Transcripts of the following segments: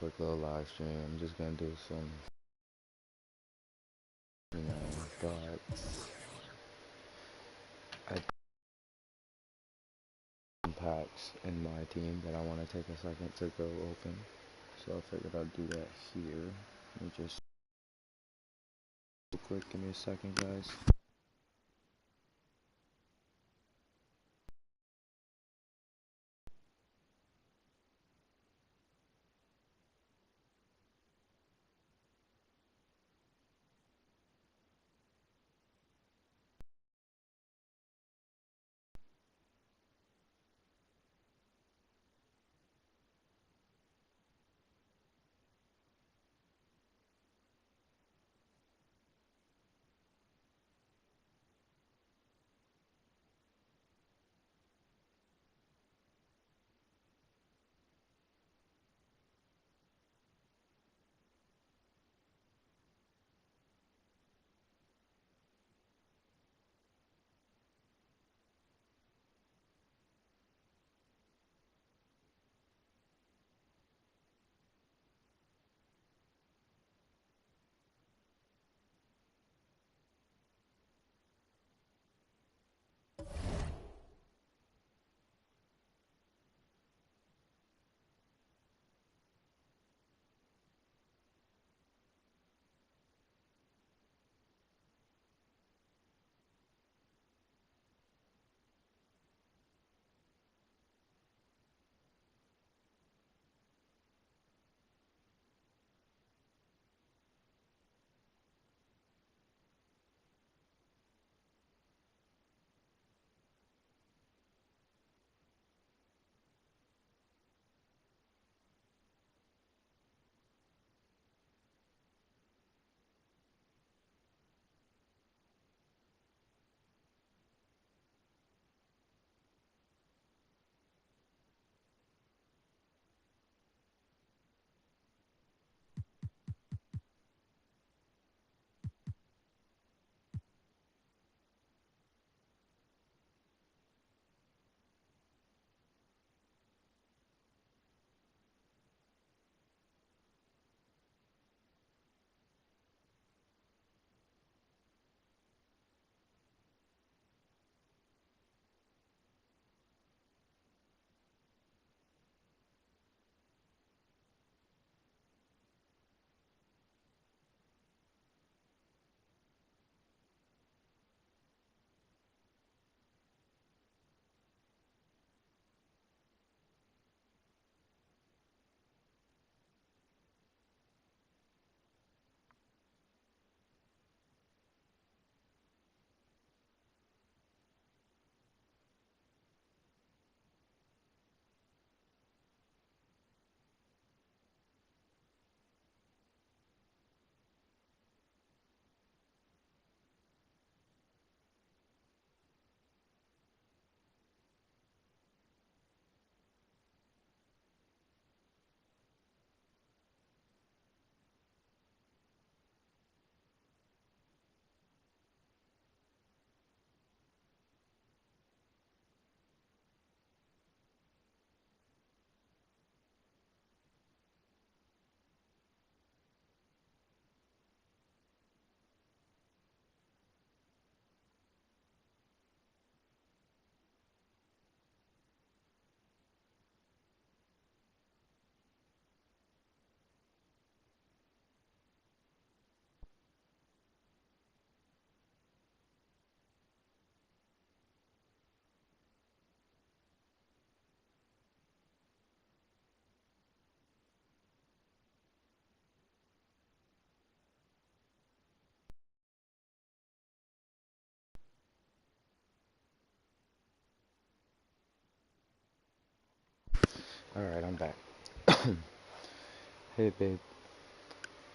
quick little live stream. I'm just gonna do some, but I have packs in my team that I want to take a second to go open. So I figured I'd do that here. Let me just real quick. Give me a second, guys. All right, I'm back. Hey, babe.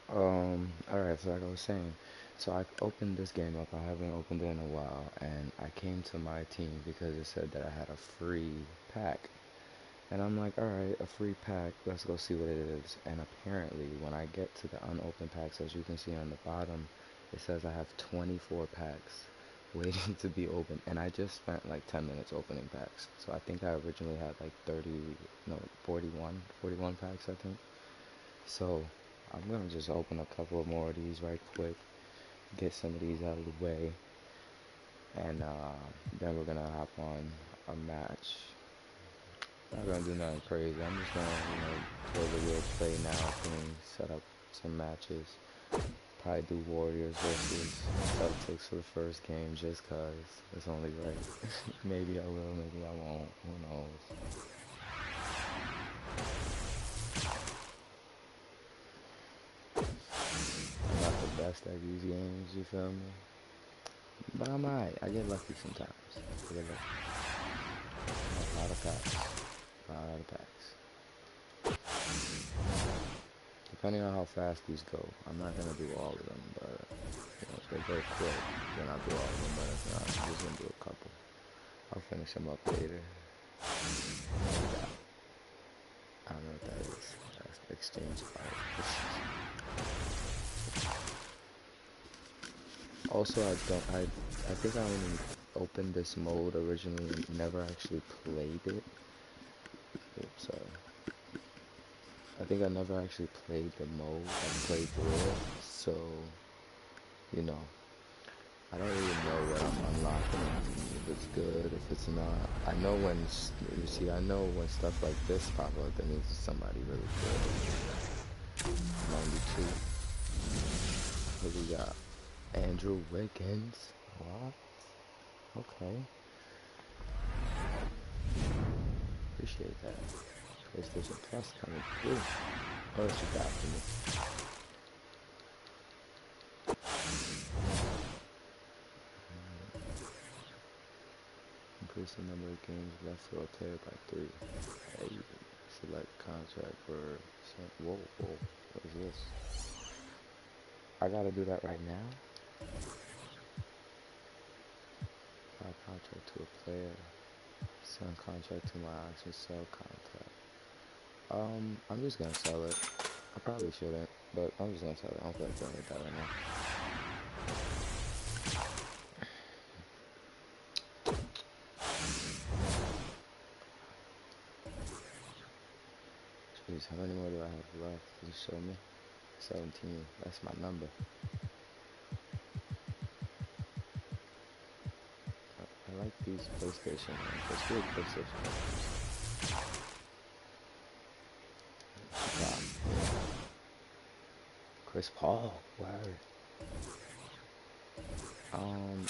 All right. So like I was saying, so I opened this game up. I haven't opened it in a while, and I came to my team because it said that I had a free pack. And I'm like, alright, a free pack, let's go see what it is. And apparently, when I get to the unopened packs, as you can see on the bottom, it says I have 24 packs waiting to be opened. And I just spent like 10 minutes opening packs. So I think I originally had like 30, no, 41 packs, I think. So I'm gonna just open a couple of more of these right quick, get some of these out of the way, and then we're gonna hop on a match. Not gonna do nothing crazy. I'm just gonna, play the real play now thing, set up some matches. Probably do Warriors versus Celtics for the first game just cause it's only right. Maybe I will, maybe I won't. Who knows? I'm not the best at these games, you feel me? But I'm alright. I get lucky sometimes. I get lucky. A lot of packs. A lot of packs. Depending on how fast these go, I'm not gonna do all of them, but if they go quick, then I'll do all of them. But if not, I'm just gonna do a couple. I'll finish them up later. I don't know what that is. That's exchange card. Also, I think I only opened this mode originally and never actually played it. Oops, sorry. I think I never actually played the mode. I played through it, so I don't really know what I'm unlocking. If it's good, if it's not. I know when I know when stuff like this pop up, that means it's somebody really good. 92. Here we got Andrew Wiggins. What? Okay. Appreciate that. PlayStation Plus coming through. What else you got for me? Increase the number of games left for a player by 3. Hey, select contract for... Whoa, what is this? I gotta do that right now? Apply contract to a player. Send contract to my auction, sell contract. I'm just gonna sell it. I probably shouldn't, but I'm just gonna sell it. I don't feel like dealing with that right now. Jeez, how many more do I have left? Can you show me? 17. That's my number. I like these PlayStation ones. Let's do a PlayStation ones. Chris Paul. Word.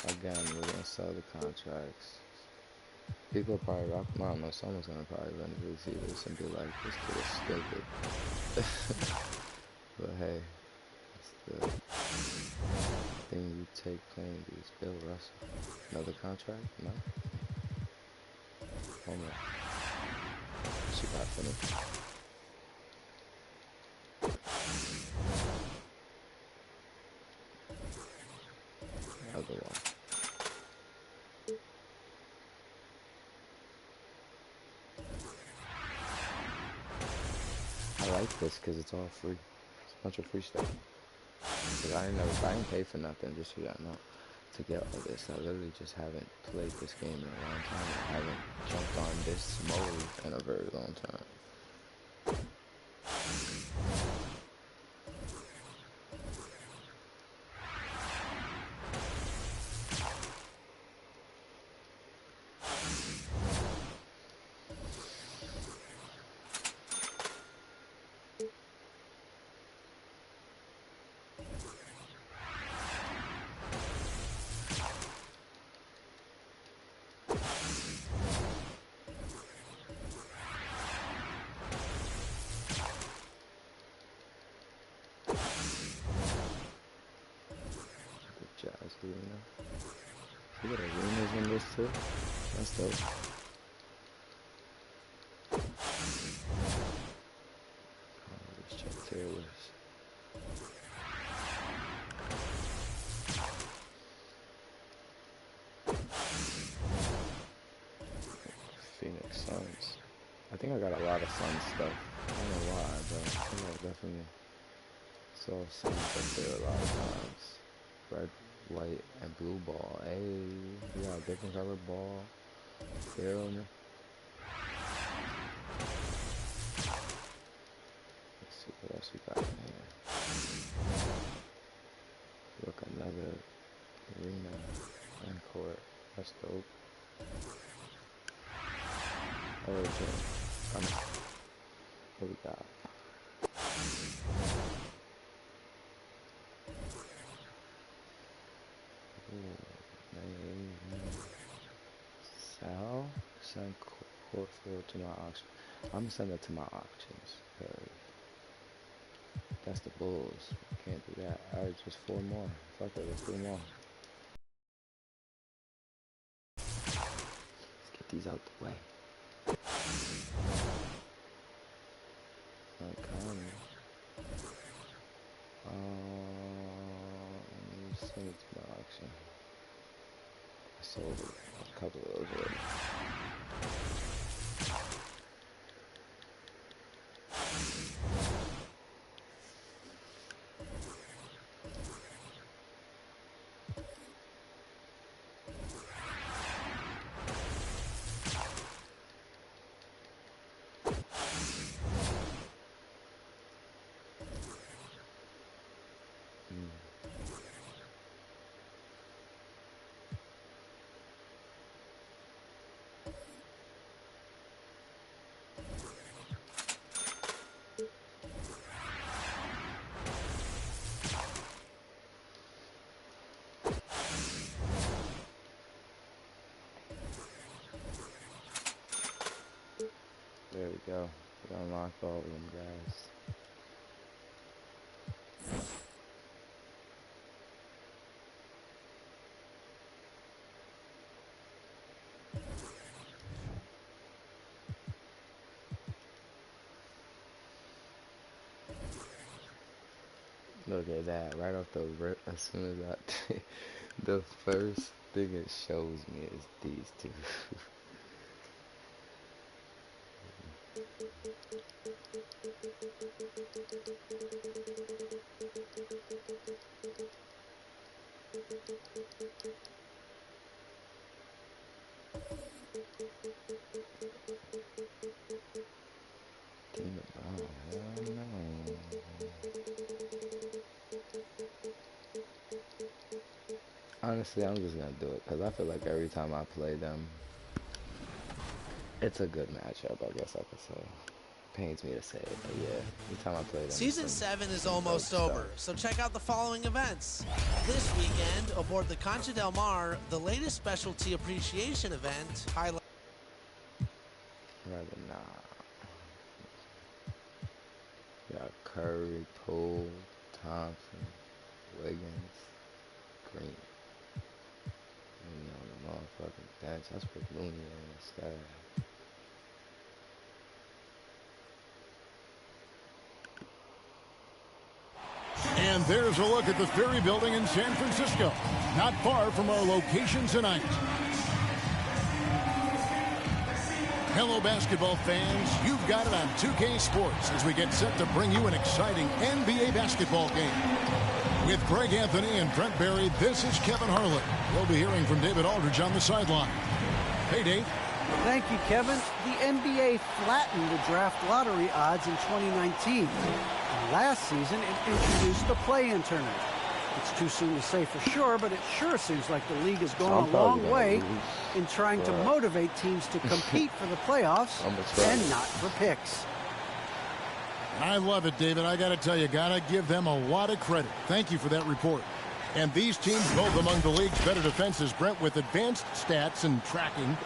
Again, we're gonna sell the contracts. People probably rock them. I don't know. Someone's gonna probably eventually see this and be like, "This kid is stupid." But hey, it's the thing you take playing these. Bill Russell. Another contract? No. Hold on. She got finished. Another one. I like this because it's all free. It's a bunch of free stuff. Cause I didn't pay for nothing, just so y'all know, to get all this. I literally just haven't played this game in a long time. I haven't jumped on this mode in a very long time. Jazz Arena. You got arenas in this too? That's dope. Let's check Taylor's. Phoenix Suns. I think I got a lot of Suns stuff. I don't know why, but I think I definitely saw Suns up there a lot of times. Red, white, and blue ball. Hey, we got a different color ball. Feel me? Let's see what else we got in here. Look, another arena and court. That's dope. Oh, okay. What we got? Ooh, send court field to my auction. I'm gonna send that to my auctions. That's the Bulls. Can't do that. Alright, just 4 more. Fuck it, let's do more. Let's get these out the way. Let me send it to my auction. I sold a couple of those already. There we go. We unlocked all of them, guys. Look at that, right off the rip, as soon as I, the first thing it shows me is these two. Honestly, I'm just gonna do it because I feel like every time I play them, it's a good matchup, I guess I could say. Pains me to say it, but yeah, every time I play them. Season 7 is almost over, so check out the following events. This weekend, aboard the Concha del Mar, the latest specialty appreciation event highlights. Rather not. We got Curry, Poole, Thompson, Wiggins, Green. Looney on the motherfucking bench. That's what Looney in the sky. And there's a look at the Ferry Building in San Francisco, not far from our location tonight. Hello, basketball fans. You've got it on 2K Sports as we get set to bring you an exciting NBA basketball game. With Greg Anthony and Brent Barry, this is Kevin Harlan. We'll be hearing from David Aldridge on the sideline. Hey, Dave. Thank you, Kevin. The NBA flattened the draft lottery odds in 2019. And last season, it introduced the play-in tournament. It's too soon to say for sure, but it sure seems like the league has gone a long way in trying to motivate teams to compete for the playoffs and not for picks. I love it, David. I got to tell you, got to give them a lot of credit. Thank you for that report. And these teams, both among the league's better defenses, Brent, with advanced stats and tracking,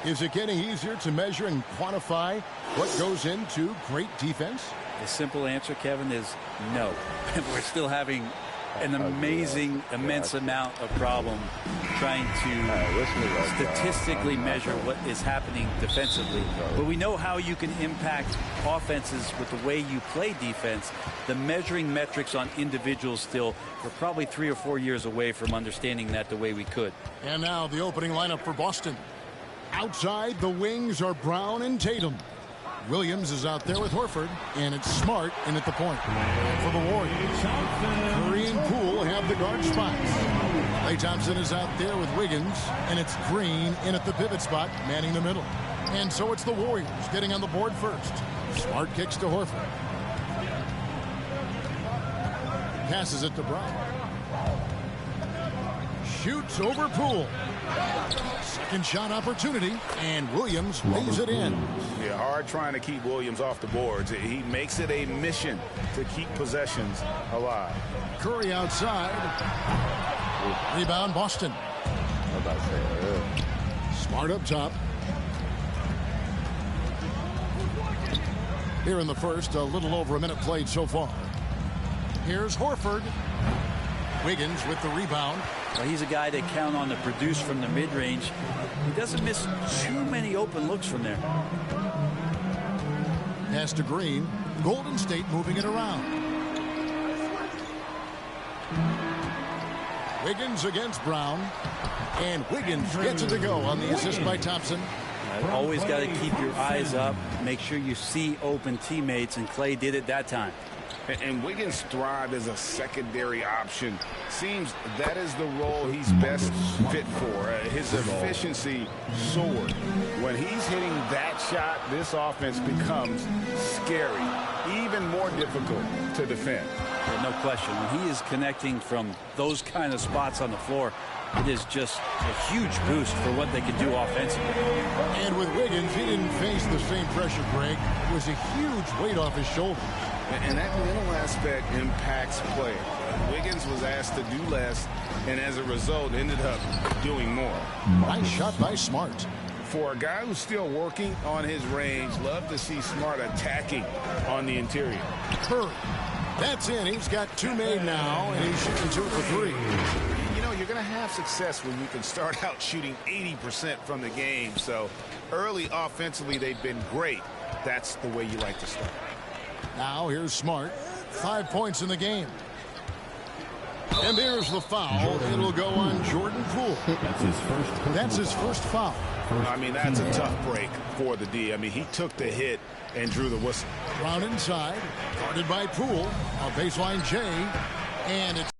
is it getting easier to measure and quantify what goes into great defense? The simple answer, Kevin, is no. We're still having an amazing, immense amount of problem trying to statistically measure what is happening defensively. But we know how you can impact offenses with the way you play defense. The measuring metrics on individuals still, we're probably 3 or 4 years away from understanding that the way we could. And now the opening lineup for Boston. Outside, the wings are Brown and Tatum. Williams is out there with Horford, and it's Smart in at the point. For the Warriors, Curry and Poole have the guard spots. Klay Thompson is out there with Wiggins, and it's Green in at the pivot spot, manning the middle. And so it's the Warriors getting on the board first. Smart kicks to Horford. Passes it to Brown. Shoots over Poole. Second shot opportunity, and Williams lays it in. Yeah, hard trying to keep Williams off the boards. He makes it a mission to keep possessions alive. Curry outside. Rebound, Boston. I'm about to say, Smart up top. Here in the first, a little over a minute played so far. Here's Horford. Wiggins with the rebound. Well, he's a guy they count on to produce from the mid-range. He doesn't miss too many open looks from there. Pass to Green. Golden State moving it around. Wiggins against Brown. And Wiggins gets it to go on the assist by Thompson. Always got to keep your eyes up. Make sure you see open teammates, and Clay did it that time. And Wiggins thrived as a secondary option. Seems that is the role he's best fit for. His efficiency soared. When he's hitting that shot, this offense becomes scary, even more difficult to defend. Yeah, no question. When he is connecting from those kind of spots on the floor, it is just a huge boost for what they can do offensively. And with Wiggins, he didn't face the same pressure, Greg. It was a huge weight off his shoulders. And that mental aspect impacts play. Wiggins was asked to do less, and as a result, ended up doing more. Nice shot by Smart. For a guy who's still working on his range, love to see Smart attacking on the interior. Curry. That's in. He's got two made now, and he's shooting 2 for 3. You know, you're going to have success when you can start out shooting 80% from the game. So early offensively, they've been great. That's the way you like to start. Now here's Smart. 5 points in the game. And there's the foul. It'll go on Jordan Poole. That's his first foul. I mean, that's a tough break for the D. I mean, he took the hit and drew the whistle. Brown inside. Guarded by Poole. A baseline J. And it's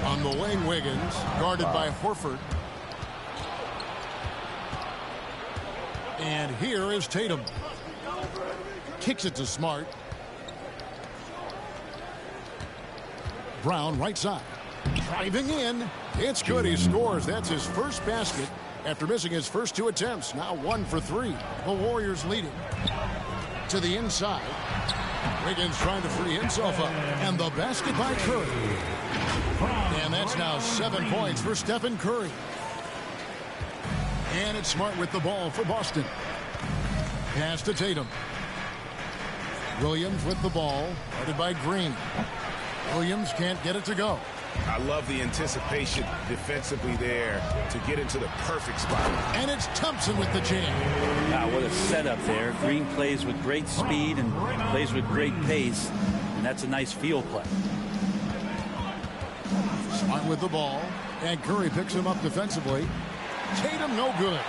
on the wing, Wiggins. Guarded by Horford. And here is Tatum. Kicks it to Smart. Brown right side. Driving in. It's good. He scores. That's his first basket after missing his first 2 attempts. Now 1 for 3. The Warriors leading. To the inside. Wiggins trying to free himself up. And the basket by Curry. And that's now 7 points for Stephen Curry. And it's Smart with the ball for Boston. Pass to Tatum. Williams with the ball. Guarded by Green. Williams can't get it to go. I love the anticipation defensively there to get into the perfect spot. And it's Thompson with the jam. Wow, what a setup there. Green plays with great speed and plays with great pace. And that's a nice field play. Smart with the ball. And Curry picks him up defensively. Tatum no good.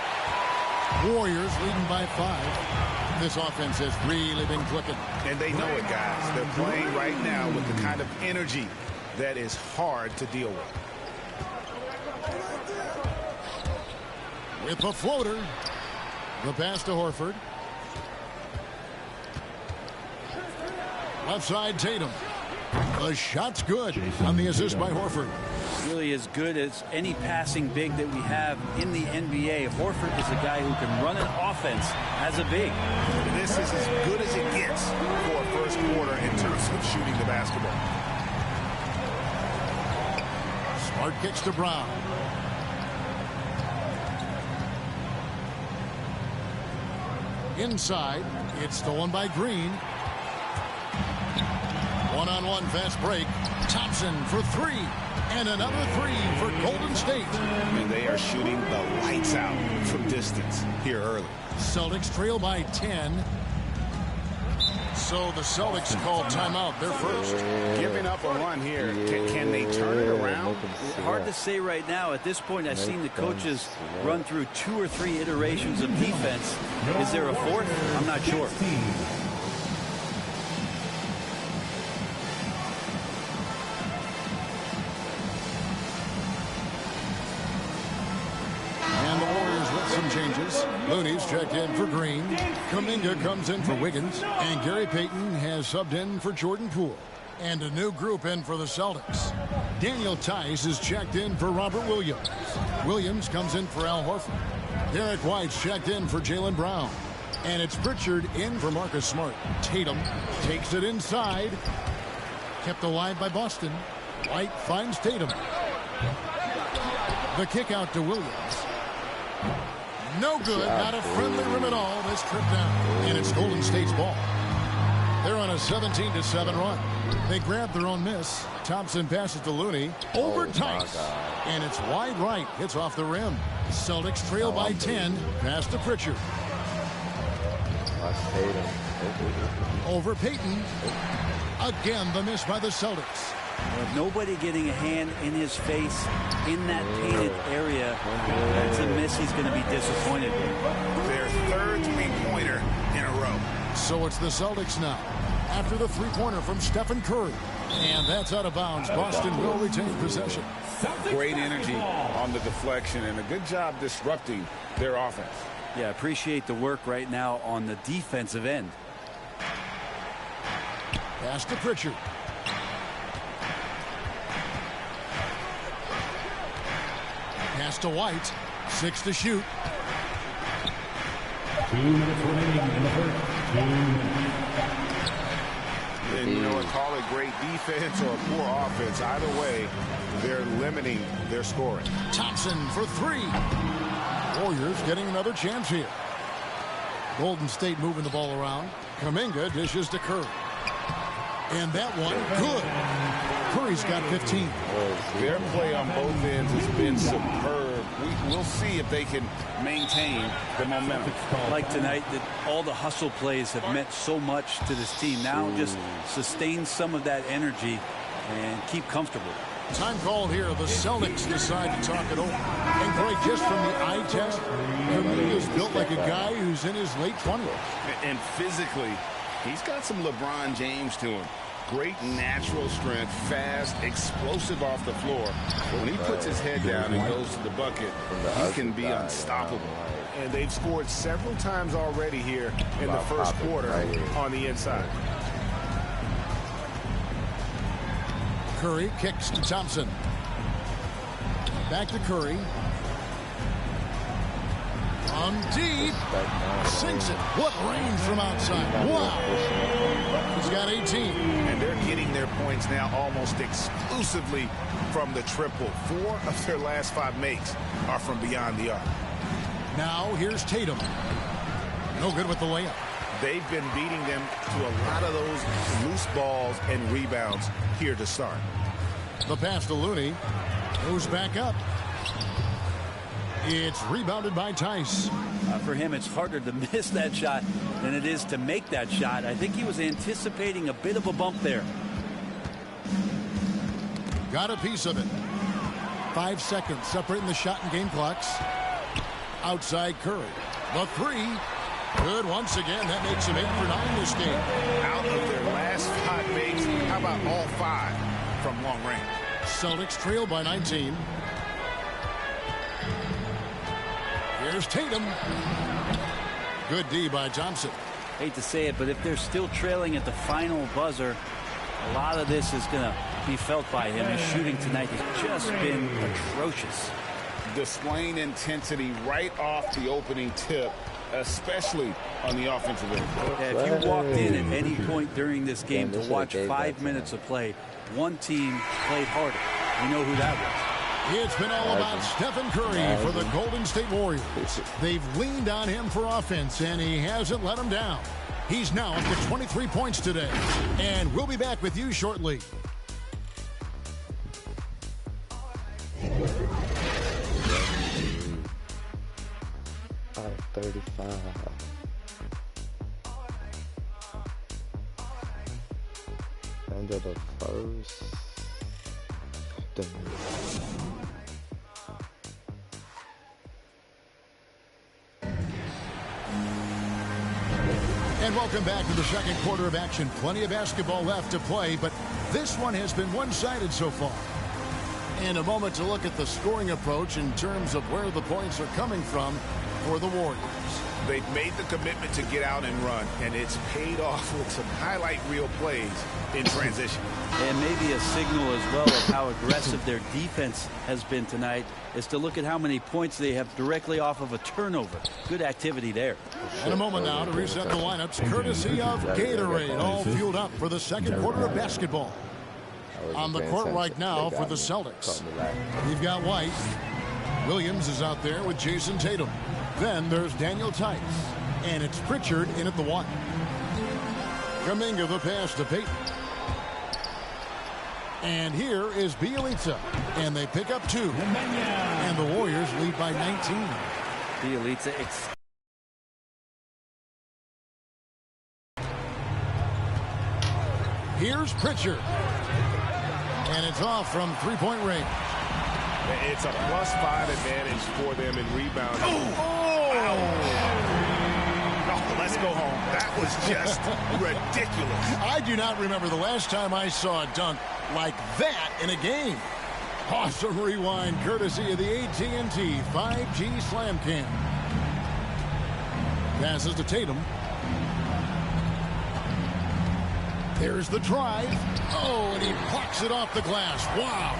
Warriors leading by 5. This offense has really been clicking. And they know it, guys. They're playing right now with the kind of energy that is hard to deal with. With a floater. The pass to Horford. Left side Tatum. The shot's good on the assist by Horford. Really as good as any passing big that we have in the NBA. Horford is a guy who can run an offense as a big. This is as good as it gets for a first quarter in terms of shooting the basketball. Smart kicks to Brown. Inside, it's stolen by Green. One-on-one fast break. Thompson for 3. And another 3 for Golden State. And they are shooting the lights out from distance here early. Celtics trail by 10. So the Celtics call timeout. They're first. Giving up a run here. Can they turn it around? Hard to say right now. At this point, I've seen the coaches run through 2 or 3 iterations of defense. Is there a fourth? I'm not sure. And the Warriors with some changes. Looney's checked in for Green. Kuminga comes in for Wiggins. And Gary Payton has subbed in for Jordan Poole. And a new group in for the Celtics. Daniel Tice is checked in for Robert Williams. Williams comes in for Al Horford. Derek White's checked in for Jaylen Brown. And it's Pritchard in for Marcus Smart. Tatum takes it inside. Kept alive by Boston. White finds Tatum. The kick out to Williams. No good. Not a friendly rim at all this trip down. And it's Golden State's ball. They're on a 17-7 run. They grab their own miss. Thompson passes to Looney. Over Tice. And it's wide right. Hits off the rim. Celtics trail by 10. Pass to Pritchard. Over Payton. Again, the miss by the Celtics. With nobody getting a hand in his face in that painted area, that's a miss he's going to be disappointed with. Their third three-pointer in a row. So it's the Celtics now. After the three-pointer from Stephen Curry. And that's out of bounds. Boston will retain possession. Great energy on the deflection and a good job disrupting their offense. Yeah, appreciate the work right now on the defensive end. Pass to Pritchard. Pass to White. 6 to shoot. 2 minutes remaining in the first. 2 minutes. And you know what, call it great defense or poor offense. Either way, they're limiting their scoring. Thompson for 3. Warriors getting another chance here. Golden State moving the ball around. Kuminga dishes to Curry. And that one, good. Curry's got 15. Their play on both ends has been superb. We'll see if they can maintain the momentum. Like tonight, that all the hustle plays have meant so much to this team. Now just sustain some of that energy and keep comfortable. Time called here. The Celtics decide to talk it over. And Greg, just from the eye test, Kuminga is built like a guy who's in his late 20s. And physically, he's got some LeBron James to him. Great natural strength, fast, explosive off the floor. But when he puts his head down and goes to the bucket, he can be unstoppable. And they've scored several times already here in the first quarter on the inside. Curry kicks to Thompson. Back to Curry. From deep. Sinks it. What range from outside. Wow. He's got 18. And they're getting their points now almost exclusively from the triple. 4 of their last 5 makes are from beyond the arc. Now here's Tatum. No good with the layup. They've been beating them to a lot of those loose balls and rebounds here to start. The pass to Looney. Goes back up. It's rebounded by Tice. For him, it's harder to miss that shot than it is to make that shot. I think he was anticipating a bit of a bump there. Got a piece of it. 5 seconds separating the shot and game clocks. Outside Curry. The 3. Good once again. That makes him 8 for 9 this game. Out of their last 5 makes, how about all 5 from long range? Celtics trail by 19. Here's Tatum. Good D by Thompson. Hate to say it, but if they're still trailing at the final buzzer, a lot of this is going to be felt by him. His shooting tonight has just been atrocious. Displaying intensity right off the opening tip, especially on the offensive end. Yeah, if you walked in at any point during this game to watch 5 minutes of play, one team played harder. You know who that was. It's been all about Stephen Curry for the Golden State Warriors. They've leaned on him for offense, and he hasn't let them down. He's now up to 23 points today. And we'll be back with you shortly. 35. End of the first. And welcome back to the second quarter of action. Plenty of basketball left to play, but this one has been one-sided so far. And a moment to look at the scoring approach in terms of where the points are coming from. for the Warriors. They've made the commitment to get out and run, and it's paid off with some highlight reel plays in transition. And maybe a signal as well of how aggressive their defense has been tonight is to look at how many points they have directly off of a turnover. Good activity there. In a moment now to reset the lineups, courtesy of Gatorade, all fueled up for the second quarter of basketball. On the court right now for the Celtics, you've got White. Williams is out there with Jason Tatum. Then there's Daniel Tice. And it's Pritchard in at the 1. Kuminga the pass to Payton. And here is Bjelica. And they pick up 2. And the Warriors lead by 19. Bjelica Here's Pritchard. And it's off from three-point range. It's a +5 advantage for them in rebound. Oh, let's go home. That was just ridiculous. I do not remember the last time I saw a dunk like that in a game. Awesome rewind courtesy of the AT&T 5G Slam Cam. Passes to Tatum. There's the drive. Oh, and he plucks it off the glass. Wow.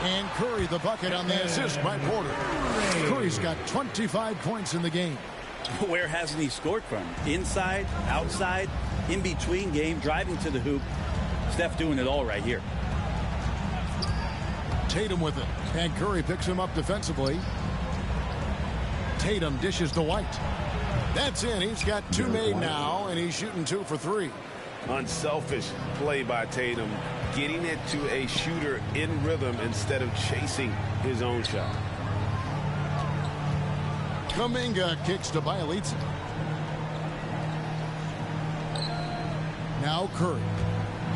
And Curry the bucket on the assist by Porter. Curry's got 25 points in the game. Where hasn't he scored from? Inside, outside, in between game, driving to the hoop. Steph doing it all right here. Tatum with it. And Curry picks him up defensively. Tatum dishes to White. That's in. He's got 2 made now, and he's shooting 2 for 3. Unselfish play by Tatum, getting it to a shooter in rhythm instead of chasing his own shot. Kuminga kicks to Bjelica. Now Curry.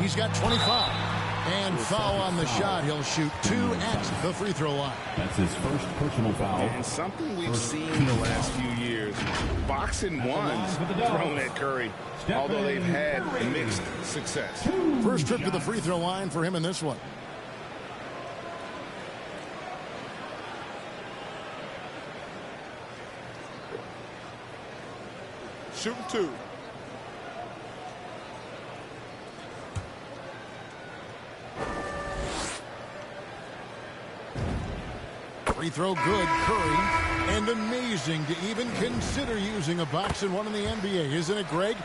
He's got 25. And foul on the shot. He'll shoot 2 at the free throw line. That's his first personal foul. And something we've seen the last few years, boxing ones thrown at Curry, although they've had mixed success. First trip to the free throw line for him in this one. Shooting 2. Free throw good, Curry. And amazing to even consider using a box and one in the NBA, isn't it, Greg?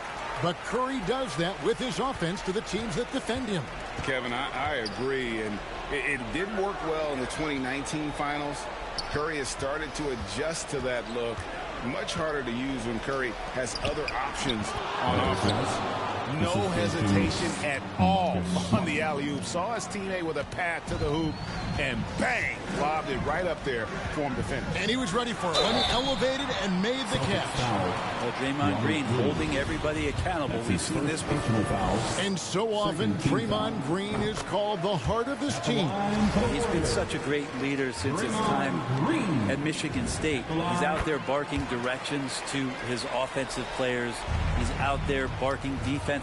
But Curry does that with his offense to the teams that defend him. Kevin, I agree, and it did work well in the 2019 finals. Curry has started to adjust to that look. Much harder to use when Curry has other options on offense. No hesitation at all on the alley-oop. Saw his teammate with a path to the hoop, and bang, lobbed it right up there for him to finish. And he was ready for it when he elevated and made the catch. Well, Draymond Green holding everybody accountable. We've seen this before. And so often, Draymond Green is called the heart of this team. He's been such a great leader since his time at Michigan State. He's out there barking directions to his offensive players. He's out there barking defensive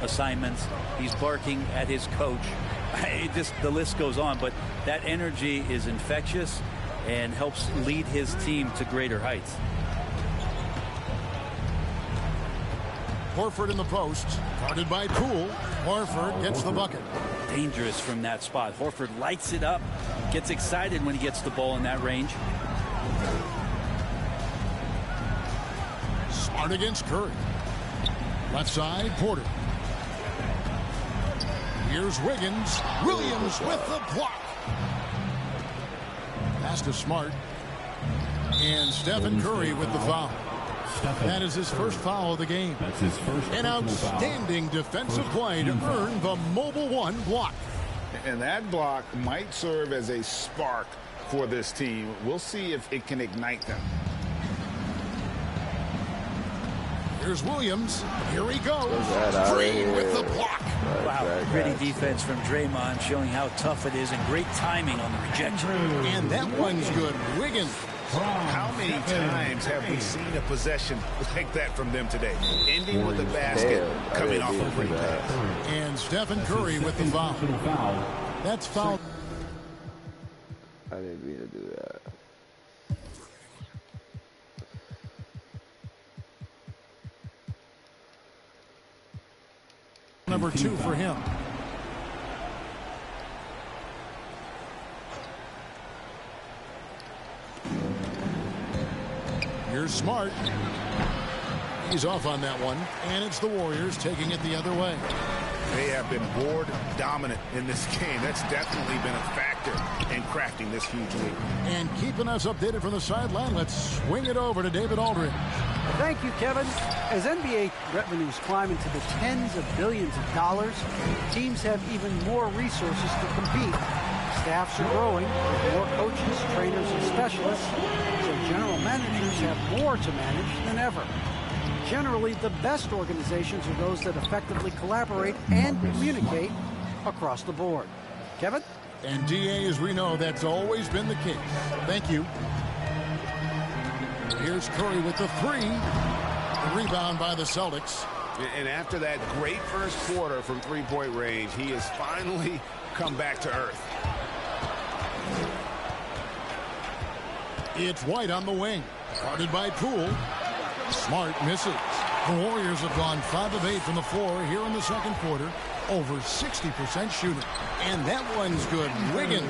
assignments. He's barking at his coach. The list goes on, but that energy is infectious and helps lead his team to greater heights. Horford in the post, guarded by Poole. Horford gets the bucket. Dangerous from that spot. Horford lights it up, gets excited when he gets the ball in that range. Smart against Curry. Left side, Porter. Here's Wiggins. Williams with the block. Pass to Smart. And Stephen Curry with the foul. That is his first foul of the game. That's his first. An outstanding defensive play to earn the Mobile One block. And that block might serve as a spark for this team. We'll see if it can ignite them. Here's Williams. Here he goes. Green with the block. Wow, gritty defense from Draymond, showing how tough it is, and great timing on the rejection. And that one's good. Wiggins. How many times have we seen a possession like that from them today? Ending with the basket, coming off a free pass. And Stephen Curry with the foul. That's foul. I didn't mean to do that. number 2 for him. Here's Smart. He's off on that one, and it's the Warriors taking it the other way. They have been board dominant in this game. That's definitely been a factor in crafting this huge lead. And keeping us updated from the sideline, let's swing it over to David Aldridge. Thank you, Kevin. As NBA revenues climb into the tens of billions of dollars, teams have even more resources to compete. Staffs are growing with more coaches, trainers, and specialists, so general managers have more to manage than ever. Generally, the best organizations are those that effectively collaborate and communicate across the board. Kevin? And DA, as we know, that's always been the case. Thank you. Here's Curry with the 3. The rebound by the Celtics. And after that great first quarter from three-point range, he has finally come back to earth. It's White on the wing. Guarded by Poole. Smart misses. The Warriors have gone 5 of 8 from the floor here in the second quarter. Over 60% shooting. And that one's good. Wiggins.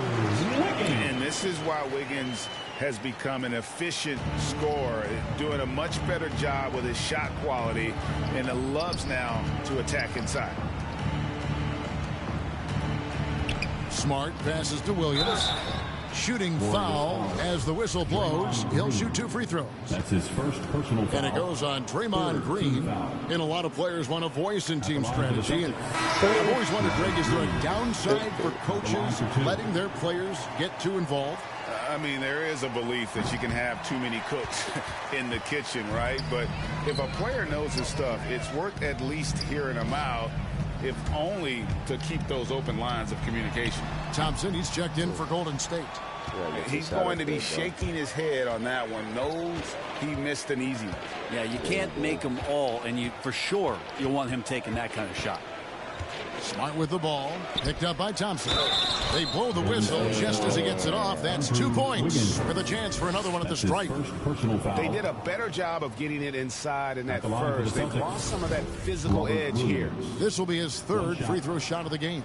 And this is why Wiggins has become an efficient scorer, doing a much better job with his shot quality, and loves now to attack inside. Smart passes to Williams. Shooting foul as the whistle blows. He'll shoot 2 free throws. That's his first personal foul. And it goes on Draymond Green. And a lot of players want a voice in team strategy. And I've always wondered, Greg, is there a downside for coaches letting their players get too involved? I mean, there is a belief that you can have too many cooks in the kitchen, right? But if a player knows his stuff, it's worth at least hearing him out, if only to keep those open lines of communication. Thompson, he's checked in for Golden State. He's going to be shaking his head on that one. Knows he missed an easy one. Yeah, you can't make them all, and for sure you'll want him taking that kind of shot. Smart with the ball. Picked up by Thompson. They blow the whistle just as he gets it off. That's 2 points with a chance for another one at the stripe. They did a better job of getting it inside in that first. They lost some of that physical edge here. This will be his 3rd free throw shot of the game.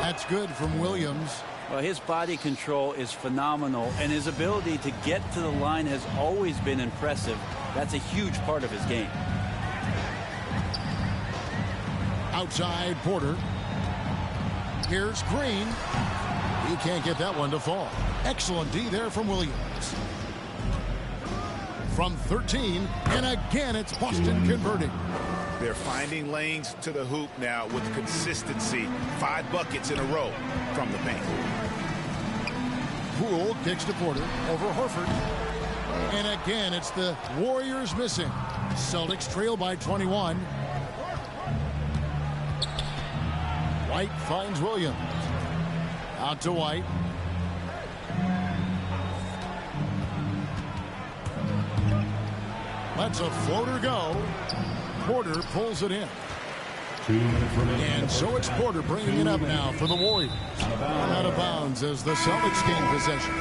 That's good from Williams. Well, his body control is phenomenal, and his ability to get to the line has always been impressive. That's a huge part of his game. Outside Porter. Here's Green. He can't get that one to fall. Excellent D there from Williams. From 13, and again it's Boston converting. They're finding lanes to the hoop now with consistency. 5 buckets in a row from the paint. Poole kicks to Porter over Horford. And again, it's the Warriors missing. Celtics trail by 21. White finds Williams. Out to White. Lets a floater go. Porter pulls it in. And so it's Porter bringing it up now for the Warriors. Out of bounds as the Celtics gain possession.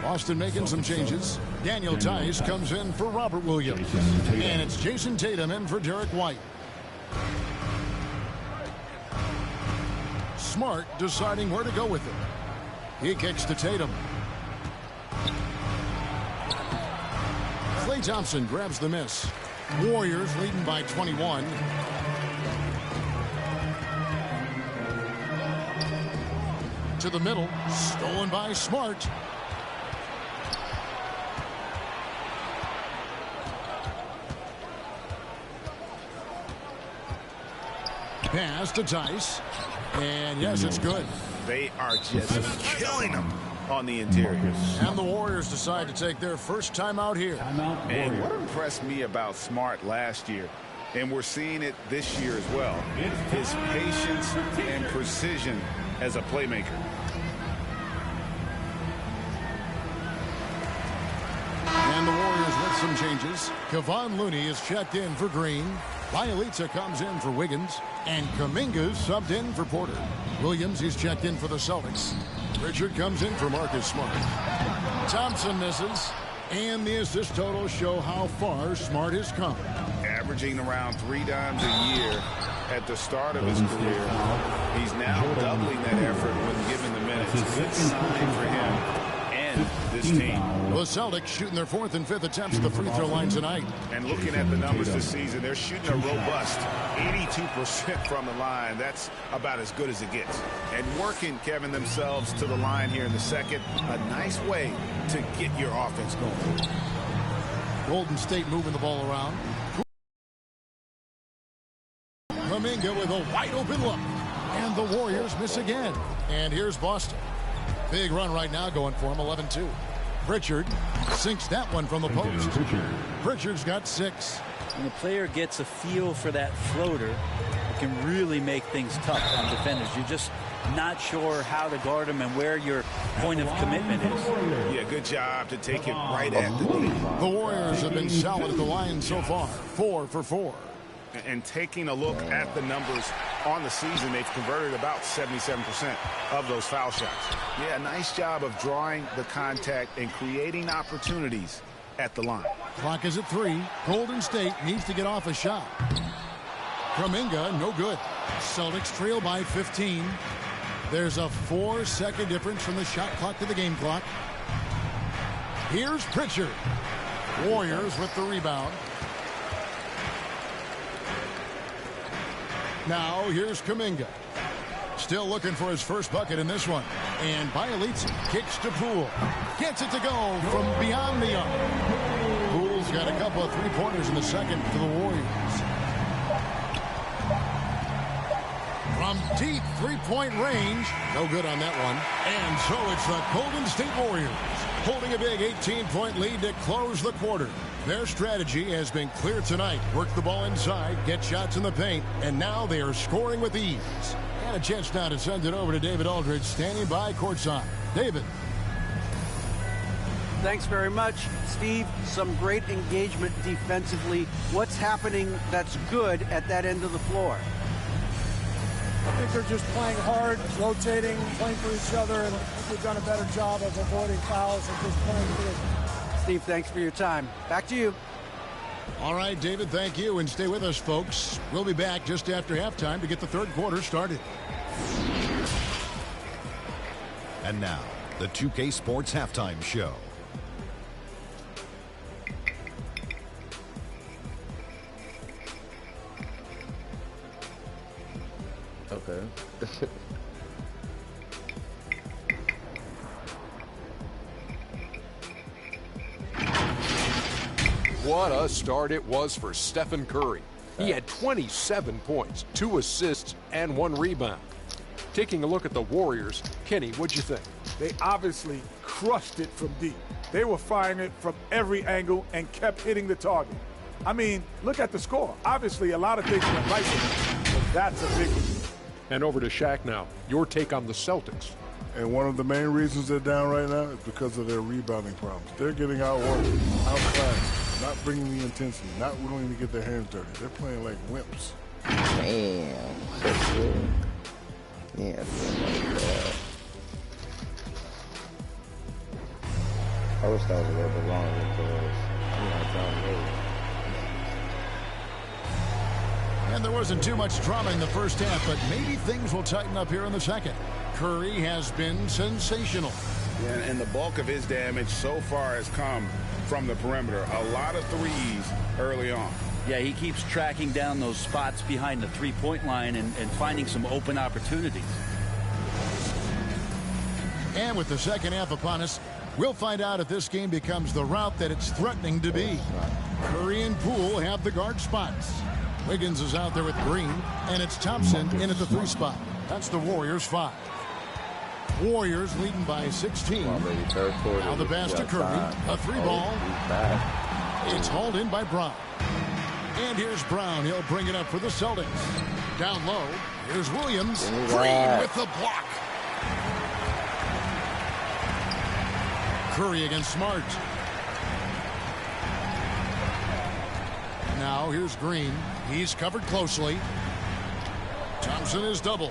Boston making some changes. Daniel Tice comes in for Robert Williams. And it's Jason Tatum in for Derek White. Smart deciding where to go with it. He kicks to Tatum. Klay Thompson grabs the miss. Warriors leading by 21. To the middle. Stolen by Smart. Pass to Tice. And yes, it's good. They are just killing them on the interior. And the Warriors decide to take their first timeout here. And what impressed me about Smart last year, and we're seeing it this year as well, his patience and precision as a playmaker. And the Warriors with some changes. Kevon Looney is checked in for Green. Bielitsa comes in for Wiggins. And Kuminga's subbed in for Porter. Williams, he's checked in for the Celtics. Richard comes in for Marcus Smart. Thompson misses. And the assist totals show how far Smart has come. Averaging around 3 dimes a year at the start of his career. He's now doubling that effort when given the minutes. Good sign for him and this team. The Celtics shooting their 4th and 5th attempts at the free throw line tonight. And looking at the numbers this season, they're shooting a robust 82% from the line. That's about as good as it gets. And working, Kevin, themselves to the line here in the second. A nice way to get your offense going. Golden State moving the ball around. Kuminga with a wide open look. And the Warriors miss again. And here's Boston. Big run right now going for him, 11-2. Pritchard sinks that one from the post. Pritchard's got 6. When a player gets a feel for that floater, it can really make things tough on defenders. You're just not sure how to guard him and where your point of commitment is. Yeah, good job to take it right at the knee. The Warriors have been solid at the line so far, 4 for 4. And taking a look at the numbers on the season, they've converted about 77% of those foul shots. Yeah, nice job of drawing the contact and creating opportunities at the line. Clock is at 3. Golden State needs to get off a shot. Kuminga, no good. Celtics trail by 15. There's a 4-second difference from the shot clock to the game clock. Here's Pritchard. Warriors with the rebound. Now here's Kuminga. Still looking for his first bucket in this one. And Bielitsa kicks to Poole. Gets it to go from beyond the arc. Poole's got a couple of three-pointers in the second for the Warriors. From deep three-point range. No good on that one. And so it's the Golden State Warriors holding a big 18-point lead to close the quarter. Their strategy has been clear tonight. Work the ball inside, get shots in the paint, and now they are scoring with ease. And a chance now to send it over to David Aldridge, standing by courtside. David. Thanks very much, Steve. Some great engagement defensively. What's happening that's good at that end of the floor? I think they're just playing hard, rotating, playing for each other, and they've done a better job of avoiding fouls and just playing good. Steve, thanks for your time. Back to you. All right, David, thank you, and stay with us, folks. We'll be back just after halftime to get the third quarter started. And now, the 2K Sports Halftime Show. Okay. What a start it was for Stephen Curry. He had 27 points, 2 assists, and 1 rebound. Taking a look at the Warriors, Kenny, what'd you think? They obviously crushed it from deep. They were firing it from every angle and kept hitting the target. I mean, look at the score. Obviously, a lot of things went right for them, but that's a big one. And over to Shaq now. Your take on the Celtics. And one of the main reasons they're down right now is because of their rebounding problems. They're getting outworked, outclassed, not bringing the intensity, not willing to get their hands dirty. They're playing like wimps. Damn. That's good. Yeah, like that. I wish that was a little bit longer because, you know, John Wade. And there wasn't too much drama in the first half, but maybe things will tighten up here in the second. Curry has been sensational. Yeah, and the bulk of his damage so far has come from the perimeter. A lot of threes early on. Yeah, he keeps tracking down those spots behind the three-point line and finding some open opportunities. And with the second half upon us, we'll find out if this game becomes the route that it's threatening to be. Curry and Poole have the guard spots. Wiggins is out there with Green, and it's Thompson in at the 3 spot. That's the Warriors 5. Warriors leading by 16. Now the pass to Curry. A 3-ball. It's hauled in by Brown. And here's Brown. He'll bring it up for the Celtics. Down low. Here's Williams. Green with the block. Curry against Smart. Now here's Green. He's covered closely. Thompson is double.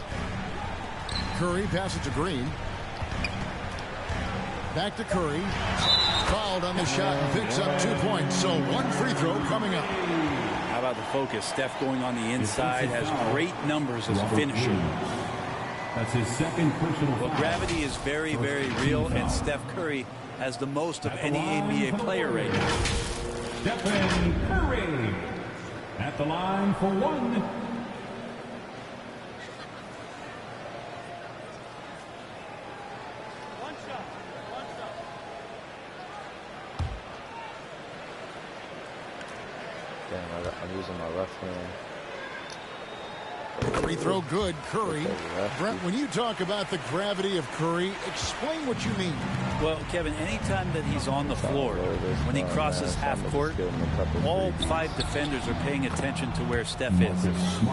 Curry passes to Green. Back to Curry. Fouled on the shot and picks up 2 points. So 1 free throw coming up. How about the focus? Steph going on the inside, has great numbers as a finisher. That's his second personal foul. Well, gravity is very, very real, and Steph Curry has the most of any NBA player right now. Stephen Curry at the line for one. I'm using my left hand. Free throw good, Curry. Brent, when you talk about the gravity of Curry, explain what you mean. Well, Kevin, anytime that he's on the floor, when he crosses half court, all 5 defenders are paying attention to where Steph is.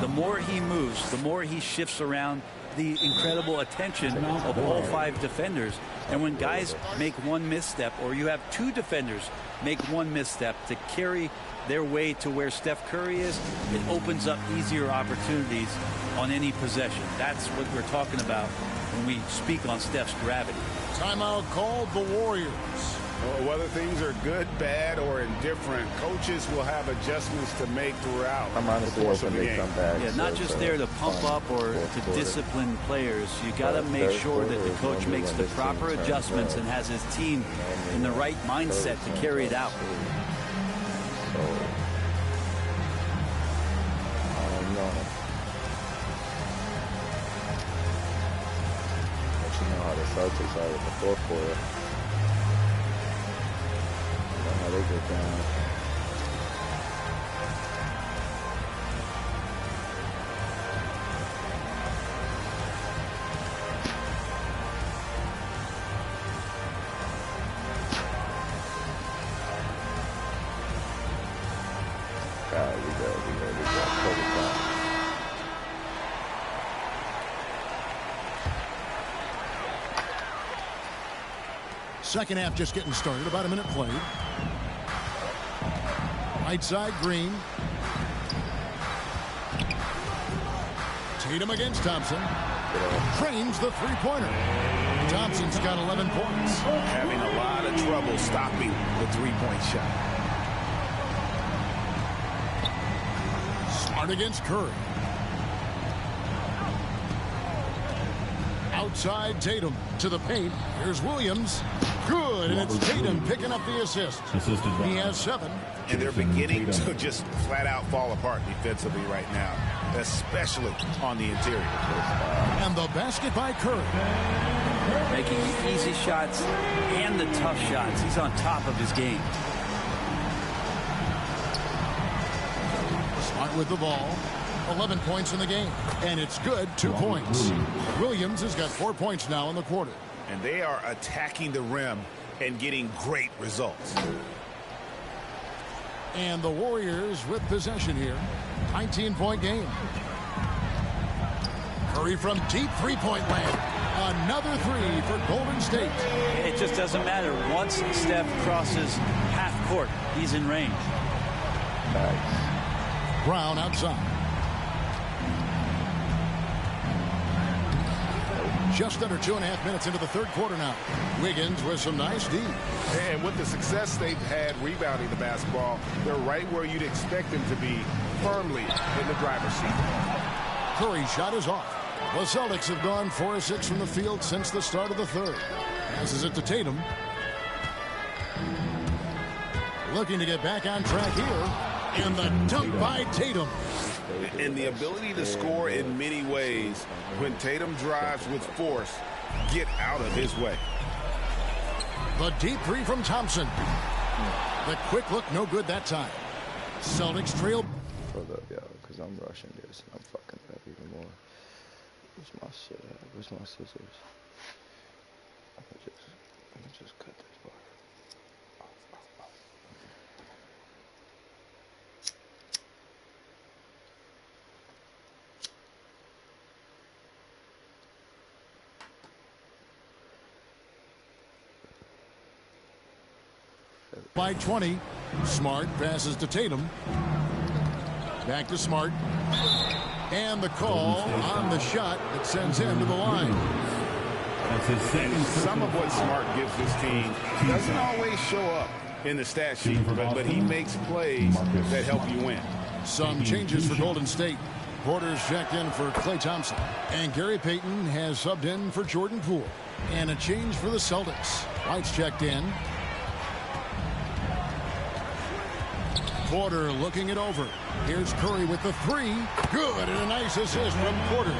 The more he moves, the more he shifts around, the incredible attention of all 5 defenders. And when guys make one misstep, or you have 2 defenders make one misstep to carry their way to where Steph Curry is, it opens up easier opportunities on any possession. That's what we're talking about when we speak on Steph's gravity. Timeout called the Warriors. Well, whether things are good, bad, or indifferent, coaches will have adjustments to make throughout the course of the game. Yeah, not just there to pump up or to discipline players. You got to make sure that the coach makes the proper adjustments and has his team in the right mindset to carry it out. I don't know. But you know how the Celtics are with the fourth quarter. You know how they get down. Second half just getting started. About a minute played. Right side, Green. Tatum against Thompson. Trains the three-pointer. Thompson's got 11 points. Having a lot of trouble stopping the three-point shot. Smart against Curry. Outside Tatum to the paint. Here's Williams. Good, and it's Tatum picking up the assist. He has 7. And they're beginning to just flat out fall apart defensively right now, especially on the interior. And the basket by Curry. Making the easy shots and the tough shots. He's on top of his game. Smart with the ball. 11 points in the game. And it's good, 2 points. Williams has got 4 points now in the quarter. And they are attacking the rim and getting great results. And the Warriors with possession here. 19-point game. Curry from deep three-point land. Another 3 for Golden State. It just doesn't matter. Once Steph crosses half court, he's in range. Brown outside. Just under 2.5 minutes into the third quarter now. Wiggins with some nice D. And with the success they've had rebounding the basketball, they're right where you'd expect them to be, firmly in the driver's seat. Curry shot is off. The Celtics have gone 4 of 6 from the field since the start of the third. Passes it to Tatum. Looking to get back on track here. And the dunk by Tatum. And the ability to score in many ways when Tatum drives with force. Get out of his way. The deep 3 from Thompson. The quick look, no good that time. Celtics trail. Hold up, y'all, because I'm rushing this. I'm fucking up even more. Where's my shit at? Where's my scissors? I'm gonna just cut this part. By 20. Smart passes to Tatum. Back to Smart. And the call on the shot that sends him to the line. That's his second. Some of what Smart gives this team doesn't always show up in the stat sheet, but he makes plays that help you win. Some changes for Golden State. Porter's checked in for Klay Thompson. And Gary Payton has subbed in for Jordan Poole. And a change for the Celtics. White's checked in. Porter looking it over. Here's Curry with the three. Good, and a nice assist from Porter.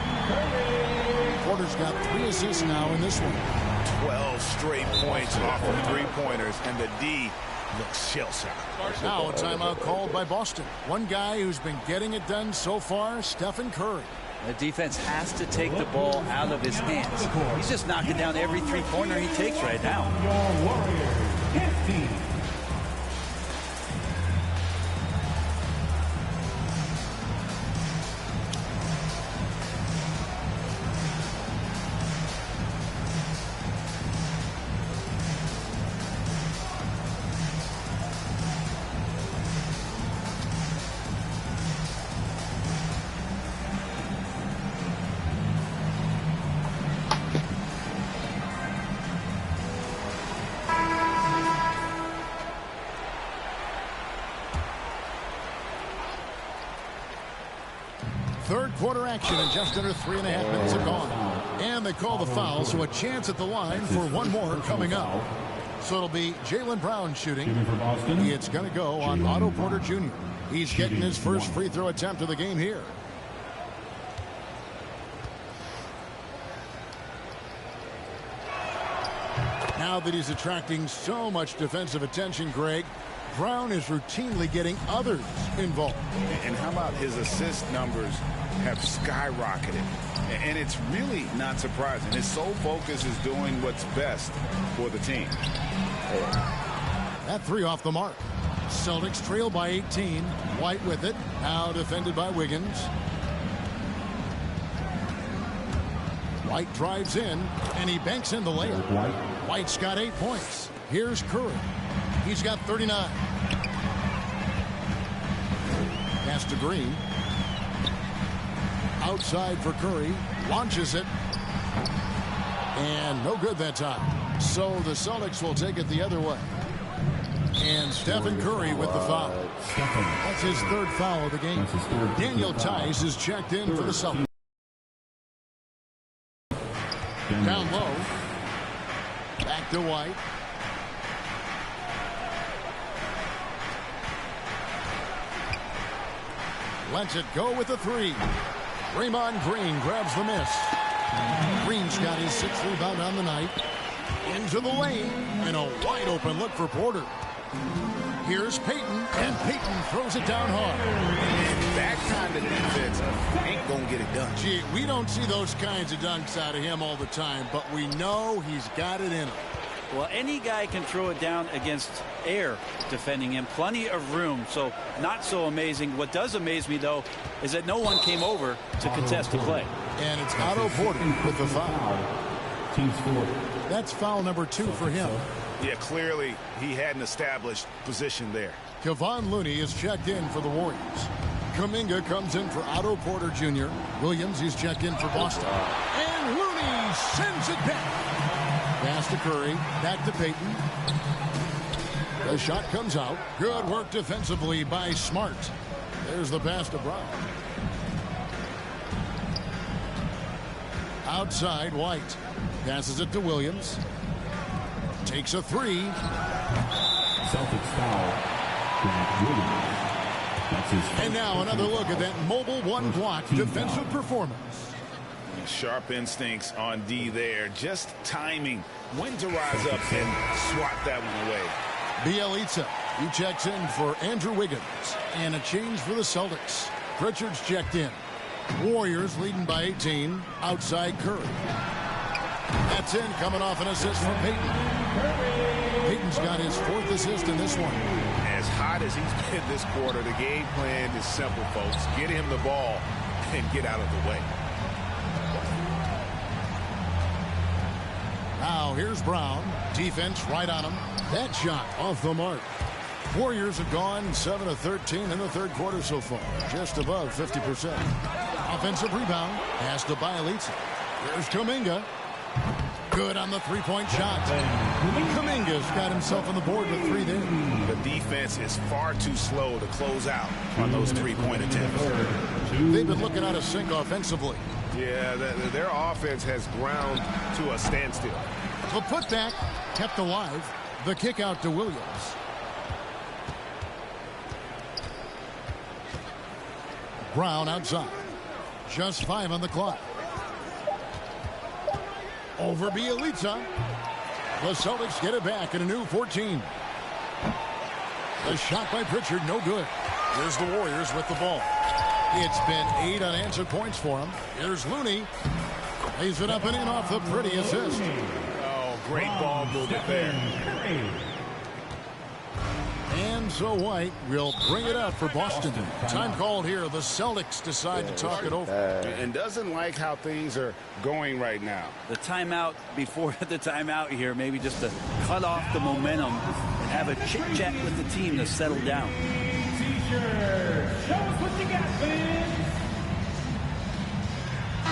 Porter's got 3 assists now in this one. 12 straight points off of three-pointers, and the D looks shell-shocked. Now a timeout called by Boston. One guy who's been getting it done so far, Stephen Curry. The defense has to take the ball out of his hands. He's just knocking down every three-pointer he takes right now. Your Warriors, 15. Third quarter action and just under 3.5 minutes are gone. And they call the foul, so a chance at the line for one more coming up. So it'll be Jaylen Brown shooting. It's going to go on Otto Porter Jr. He's getting his first free throw attempt of the game here. Now that he's attracting so much defensive attention, Greg, Brown is routinely getting others involved. And how about his assist numbers have skyrocketed? And it's really not surprising. His sole focus is doing what's best for the team. That three off the mark. Celtics trail by 18. White with it. Now defended by Wiggins. White drives in, and he banks in the layup. White's got 8 points. Here's Curry. He's got 39. Pass to Green. Outside for Curry. Launches it. And no good that time. So the Celtics will take it the other way. And Stephen Curry with the foul. That's his third foul of the game. Daniel Tice is checked in for the Celtics. Down low. Back to White. Lets it go with the three. Draymond Green grabs the miss. Green's got his 6th rebound on the night. Into the lane. And a wide open look for Porter. Here's Payton. And Payton throws it down hard. And that kind of defense ain't going to get it done. Gee, we don't see those kinds of dunks out of him all the time, but we know he's got it in him. Well, any guy can throw it down against air defending him. Plenty of room, so not so amazing. What does amaze me, though, is that no one came over to contest the play. And it's Otto Porter with the foul. Team score. That's foul number 2 for him. Yeah, clearly he had an established position there. Kevon Looney is checked in for the Warriors. Kuminga comes in for Otto Porter Jr. Williams is checked in for Boston. And Looney sends it back. Pass to Curry. Back to Payton. The shot comes out. Good work defensively by Smart. There's the pass to Brown. Outside, White. Passes it to Williams. Takes a three. Celtics foul. Williams. That's his and now another look at that mobile one-block defensive performance. Sharp instincts on D there. Just timing when to rise up and swat that one away. Bjelica, he checks in for Andrew Wiggins. And a change for the Celtics. Pritchard's checked in. Warriors leading by 18. Outside Curry. That's in, coming off an assist from Payton. Payton's got his 4th assist in this one. As hot as he's been this quarter, the game plan is simple, folks. Get him the ball and get out of the way. Now here's Brown. Defense right on him. That shot off the mark. Warriors have gone 7 of 13 in the third quarter so far. Just above 50%. Offensive rebound. Pass to Bjelica. Here's Kuminga. Good on the three-point shot. Kuminga's got himself on the board with 3 there. The defense is far too slow to close out on those three-point attempts. They've been looking out of sync offensively. Yeah, their offense has ground to a standstill. The putback kept alive. The kick out to Williams. Brown outside. Just 5 on the clock. Over Bielitsa. The Celtics get it back in a new 14. The shot by Pritchard, no good. Here's the Warriors with the ball. It's been 8 unanswered points for him. Here's Looney. Lays it up and in off the pretty assist. Oh, great ball movement there. And so White will bring it up for Boston. Time called here. The Celtics decide to talk it over. And doesn't like how things are going right now. The timeout before the timeout here, maybe just to cut off the momentum and have a chit-chat with the team to settle down.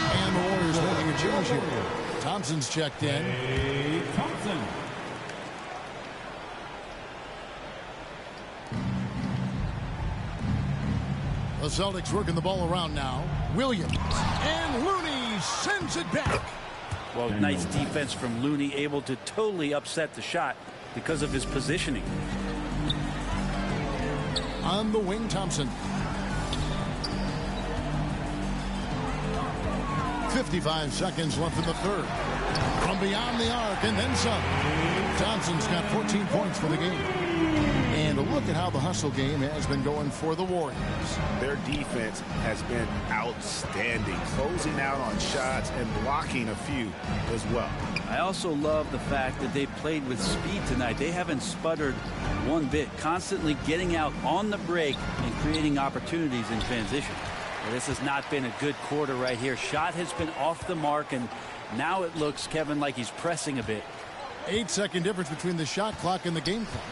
And the Warriors making a change here. Thompson's checked in. Thompson. The Celtics working the ball around now. Williams. And Looney sends it back. Well, nice defense from Looney, able to totally upset the shot because of his positioning. On the wing, Thompson. 55 seconds left in the third. From beyond the arc and then some. Thompson's got 14 points for the game. And look at how the hustle game has been going for the Warriors. Their defense has been outstanding, closing out on shots and blocking a few as well. I also love the fact that they played with speed tonight. They haven't sputtered one bit, constantly getting out on the break and creating opportunities in transition. Well, this has not been a good quarter right here. Shot has been off the mark, and now it looks, Kevin, like he's pressing a bit. 8-second difference between the shot clock and the game clock.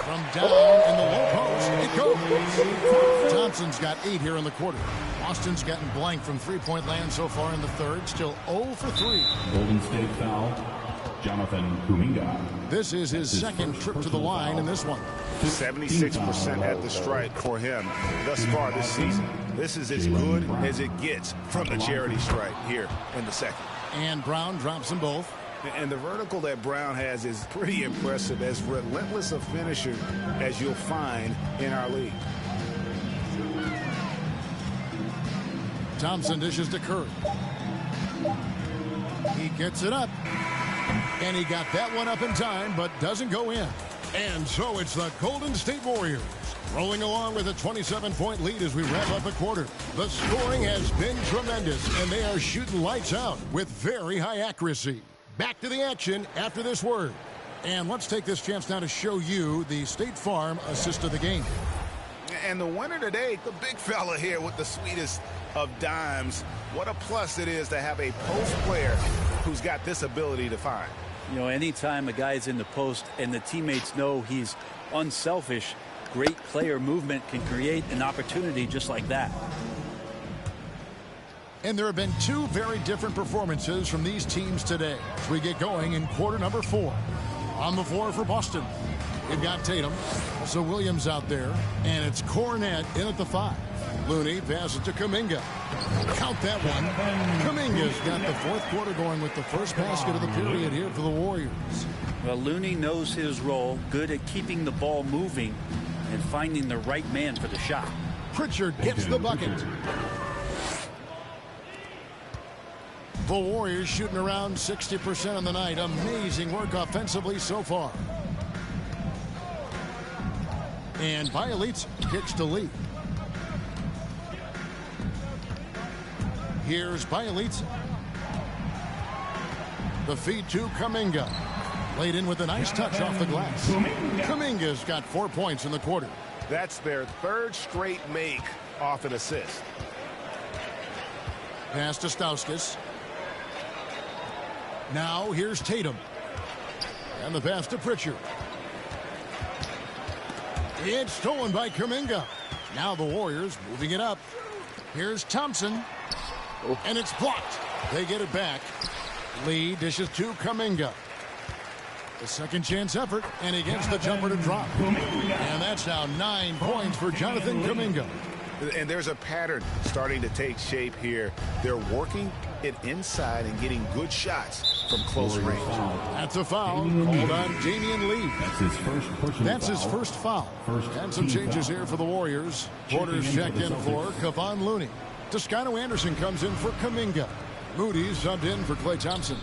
From down in the low post, it goes. Thompson's got 8 here in the quarter. Boston's gotten blank from three-point land so far in the third. Still 0 for 3. Golden State foul. Jonathan Kuminga. This is his second trip to the line in this one. 76% at the stripe for him thus far this season. This is as good as it gets from the charity stripe here in the second. And Brown drops them both. And the vertical that Brown has is pretty impressive, as relentless a finisher as you'll find in our league. Thompson dishes to Curry. He gets it up. And he got that one up in time, but doesn't go in. And so it's the Golden State Warriors rolling along with a 27-point lead as we wrap up the quarter. The scoring has been tremendous, and they are shooting lights out with very high accuracy. Back to the action after this word. And let's take this chance now to show you the State Farm assist of the game. And the winner today, the big fella here with the sweetest of dimes. What a plus it is to have a post player who's got this ability to find. You know, anytime a guy's in the post and the teammates know he's unselfish, great player movement can create an opportunity just like that. And there have been 2 very different performances from these teams today as we get going in quarter number 4. On the floor for Boston, we've got Tatum, also Williams out there, and it's Cornette in at the 5. Looney passes to Kuminga. Count that one. Kuminga's got the fourth quarter going with the first basket of the period here for the Warriors. Well, Looney knows his role, good at keeping the ball moving and finding the right man for the shot. Pritchard gets the bucket. The Warriors shooting around 60% on the night. Amazing work offensively so far. And Bielitsa kicks to Lee. Here's Bielitsa. The feed to Kuminga. Laid in with a nice touch off the glass. Kuminga's got 4 points in the quarter. That's their third straight make off an assist. Pass to Stauskas. Now here's Tatum. And the pass to Pritchard. It's stolen by Kuminga. Now the Warriors moving it up. Here's Thompson. And it's blocked. They get it back. Lee dishes to Kuminga. The second chance effort, and he gets the jumper to drop. And that's now 9 points for Jonathan Kuminga. And there's a pattern starting to take shape here. They're working it inside and getting good shots from close range. That's a foul called on Damian Lee. That's his first foul. And some changes here for the Warriors. Porter's checked in for Kevon Looney. Toscano Anderson comes in for Kuminga. Moody subbed in for Klay Thompson.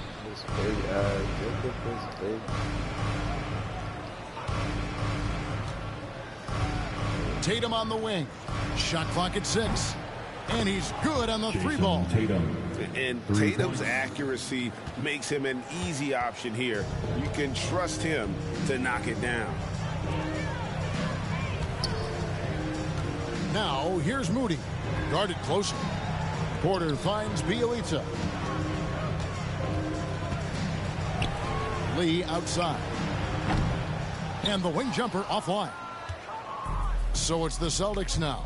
Tatum on the wing. Shot clock at 6. And he's good on the 3-ball. And Tatum's accuracy makes him an easy option here. You can trust him to knock it down. Now, here's Moody. Guarded closely. Porter finds Bielitsa. Lee outside. And the wing jumper offline. So it's the Celtics now.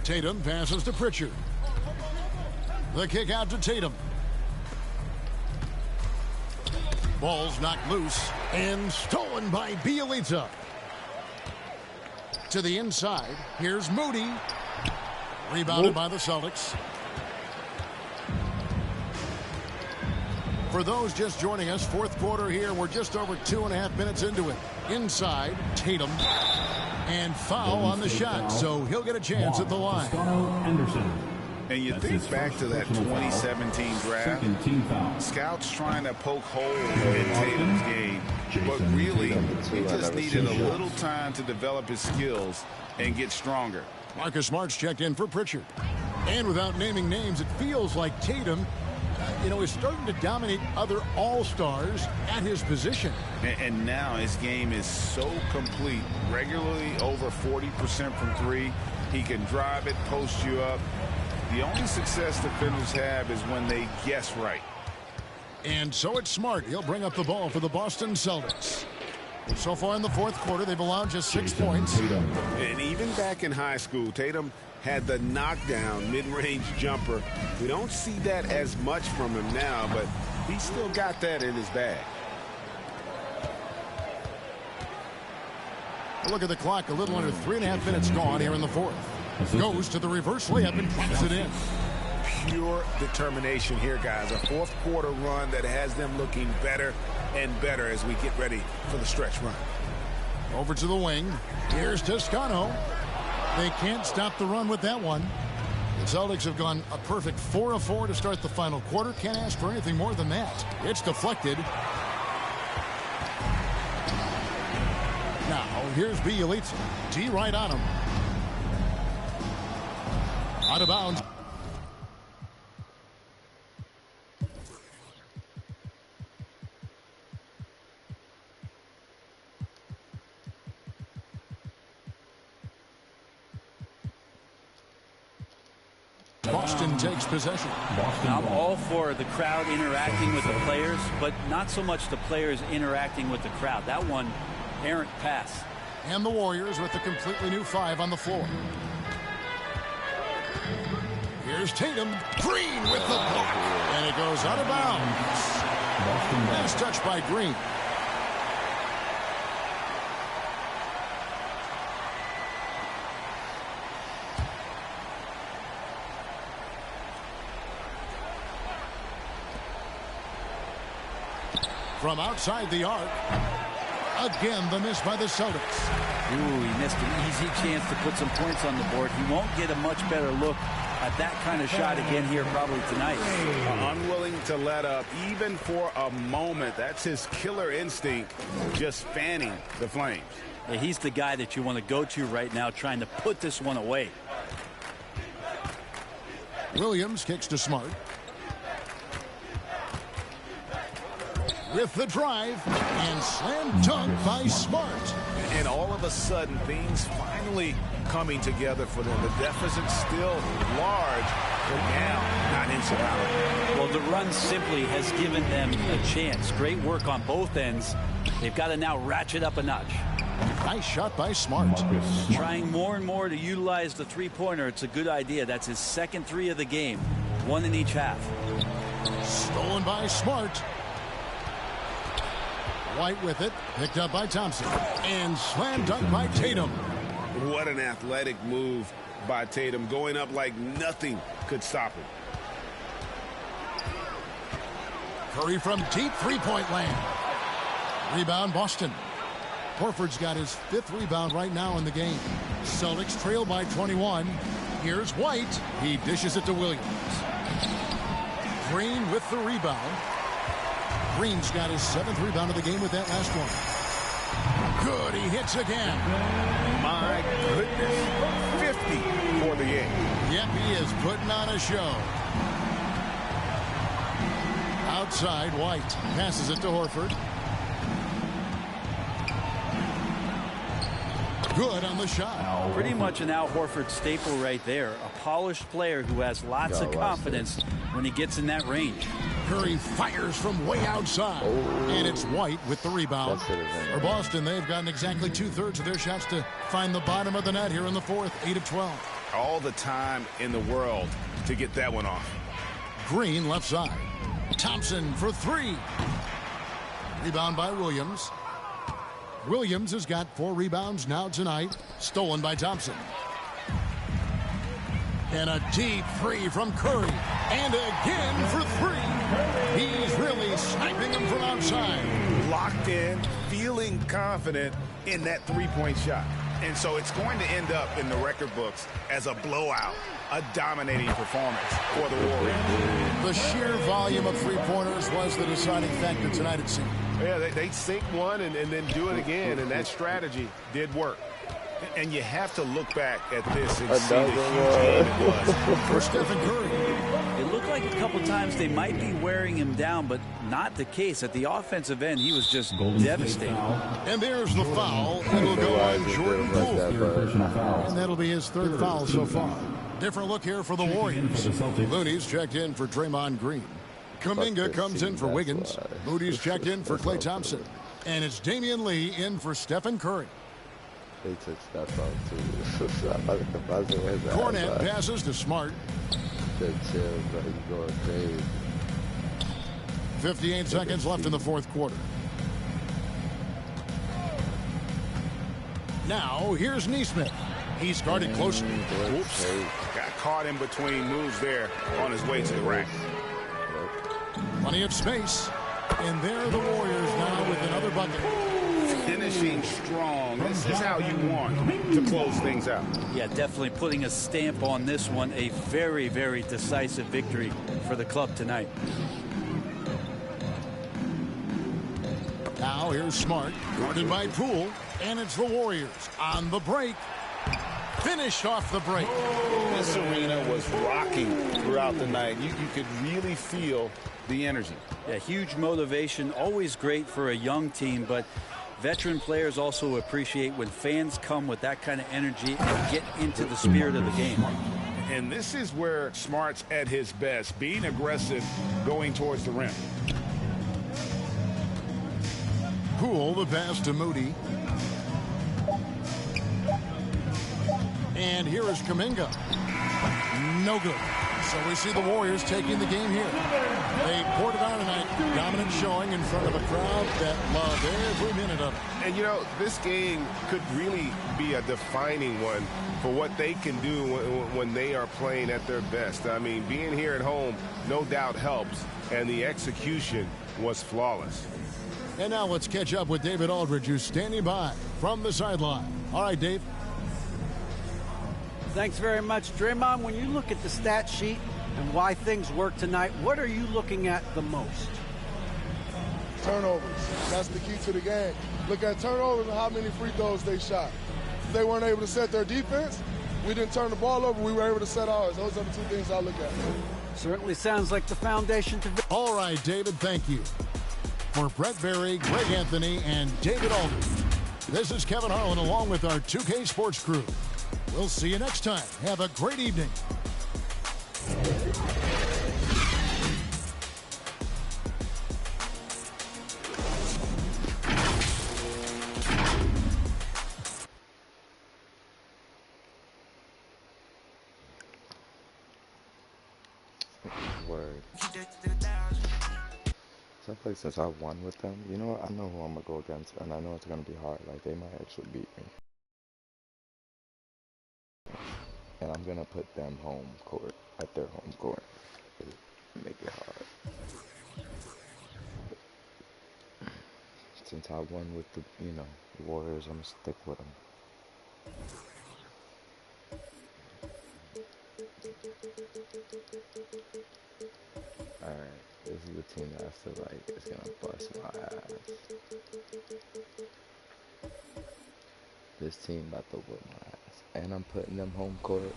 Tatum passes to Pritchard. The kick out to Tatum. Ball's knocked loose and stolen by Bielitsa. To the inside. Here's Moody. Rebounded by the Celtics. For those just joining us, fourth quarter here. We're just over 2.5 minutes into it. Inside, Tatum. And foul on the shot, so he'll get a chance at the line. And you think back to that 2017 draft, scouts trying to poke holes in Tatum's game, but really, he just needed a little time to develop his skills and get stronger. Marcus Smart's checked in for Pritchard. And without naming names, it feels like Tatum, is starting to dominate other all-stars at his position. And now his game is so complete, regularly over 40% from 3. He can drive it, post you up. The only success defenders have is when they guess right. And so it's Smart. He'll bring up the ball for the Boston Celtics. So far in the fourth quarter, they've allowed just 6 points. And even back in high school, Tatum had the knockdown mid-range jumper. We don't see that as much from him now, but he still got that in his bag. Look at the clock. A little under 3.5 minutes gone here in the fourth. Goes to the reverse layup and drops it in. Pure determination here, guys. A fourth quarter run that has them looking better and better as we get ready for the stretch run. Over to the wing. Here's Toscano. They can't stop the run with that one. The Celtics have gone a perfect 4 of 4 to start the final quarter. Can't ask for anything more than that. It's deflected. Now, here's Bielitsa. D right on him. Out of bounds. Boston takes possession. I'm all for the crowd interacting with the players, but not so much the players interacting with the crowd. That one, errant pass. And the Warriors with a completely new 5 on the floor. Here's Tatum. Green with the block. And it goes out of bounds. Nice touch by Green. From outside the arc. Again, the miss by the Celtics. Ooh, he missed an easy chance to put some points on the board. He won't get a much better look at that kind of shot again here probably tonight. Unwilling to let up even for a moment. That's his killer instinct, just fanning the flames. Yeah, he's the guy that you want to go to right now trying to put this one away. Williams kicks to Smart. With the drive and slam dunk by Smart. And all of a sudden, things finally coming together for them. The deficit's still large, but now not insurmountable. Well, the run simply has given them a chance. Great work on both ends. They've got to now ratchet up a notch. Nice shot by Smart. Trying more and more to utilize the three-pointer. It's a good idea. That's his second 3 of the game. one in each half. Stolen by Smart. White with it, picked up by Thompson, and slam dunk by Tatum. What an athletic move by Tatum, going up like nothing could stop him. Curry from deep three-point land. Rebound, Boston. Horford's got his 5th rebound right now in the game. Celtics trail by 21. Here's White. He dishes it to Williams. Green with the rebound. Green's got his 7th rebound of the game with that last one. Good, he hits again. My goodness, 50 for the game. Yep, he is putting on a show. Outside, White passes it to Horford. Good on the shot. Pretty much an Al Horford staple right there. A polished player who has lots of confidence when he gets in that range. Curry fires from way outside. And it's White with the rebound. For Boston, they've gotten exactly 2/3 of their shots to find the bottom of the net here in the 4th, 8 of 12. All the time in the world to get that one off. Green left side. Thompson for 3. Rebound by Williams. Williams has got 4 rebounds now tonight. Stolen by Thompson. And a deep 3 from Curry. And again for 3. He's really sniping them from outside. Locked in, feeling confident in that three-point shot. And so it's going to end up in the record books as a blowout, a dominating performance for the Warriors. The sheer volume of three-pointers was the deciding factor tonight, it seemed. Yeah, they sink one and then do it again, and that strategy did work. And you have to look back at this and see the huge game it was for Stephen Curry. It looked like a couple times they might be wearing him down, but not the case. At the offensive end, he was just devastating. And there's the foul. It'll go on Jordan Poole. And that'll be his 3rd foul so far. Different look here for the Warriors. Looney's checked in for Draymond Green. Kuminga comes in for Wiggins. Moody's checked in for Klay Thompson. And it's Damian Lee in for Stephen Curry. They took stuff out too. Cornette passes to Smart. Chill, but he's going crazy. 58 seconds left in the 4th quarter. Now, here's Nesmith. He's guarded closely. Whoops. Got caught in between moves there on his way to the rack. Plenty of space. And there are the Warriors now with another bucket. Finishing strong. This is how you want to close things out. Yeah, definitely putting a stamp on this one. A very, very decisive victory for the club tonight. Now here's Smart, guarded by Poole, and it's the Warriors on the break. Finished off the break. This arena was rocking throughout the night. You could really feel the energy. Yeah, huge motivation. Always great for a young team, but veteran players also appreciate when fans come with that kind of energy and get into the spirit of the game. And this is where Smart's at his best, being aggressive, going towards the rim. Poole, the pass to Moody. And here is Kuminga. No good. So we see the Warriors taking the game here. They poured it on tonight. Dominant showing in front of a crowd that loved every minute of it. And, you know, this game could really be a defining one for what they can do when they are playing at their best. I mean, being here at home no doubt helps, and the execution was flawless. And now let's catch up with David Aldridge, who's standing by from the sideline. All right, Dave. Thanks very much, Draymond. When you look at the stat sheet and why things work tonight, what are you looking at the most? Turnovers. That's the key to the game. Look at turnovers and how many free throws they shot. If they weren't able to set their defense, we didn't turn the ball over, we were able to set ours. Those are the 2 things I look at. Certainly sounds like the foundation to... All right, David, thank you. For Brett Berry, Greg Anthony, and David Aldridge, this is Kevin Harlan along with our 2K Sports crew. We'll see you next time. Have a great evening. Word. So I feel like since I won with them, you know what? I know who I'm gonna go against, and I know it's gonna be hard. Like, they might actually beat me. And I'm gonna put them home court at their home court. Make it hard. Since I won with the, you know, the Warriors, I'm gonna stick with them. Alright, this is the team that I feel like is gonna bust my ass. This team about to whip my ass. And I'm putting them home court.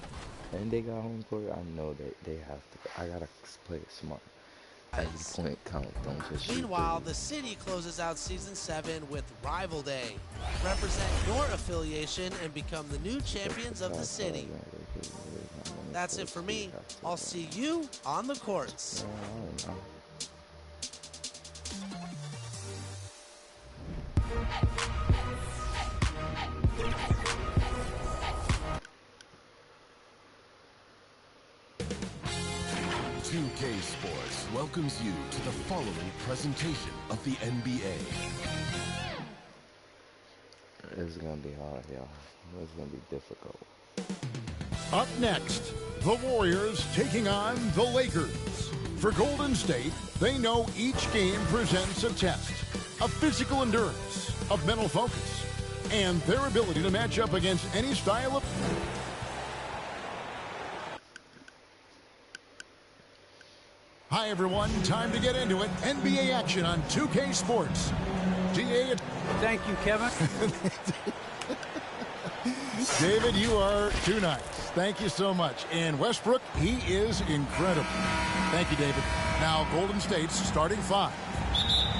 And they got home court. I know they have to. I gotta play it smart. Every point count, don't just shoot. Meanwhile, the city closes out Season 7 with Rival Day. Represent your affiliation and become the new champions of the city. That's it for me. I'll see you on the courts. 2K Sports welcomes you to the following presentation of the NBA. It's gonna be hard, y'all. It's gonna be difficult. Up next, the Warriors taking on the Lakers. For Golden State, they know each game presents a test of physical endurance, of mental focus, and their ability to match up against any style of... Hi, everyone. Time to get into it. NBA action on 2K Sports. GA... Thank you, Kevin. David, you are too nice. Thank you so much. And Westbrook, he is incredible. Thank you, David. Now, Golden State's starting five.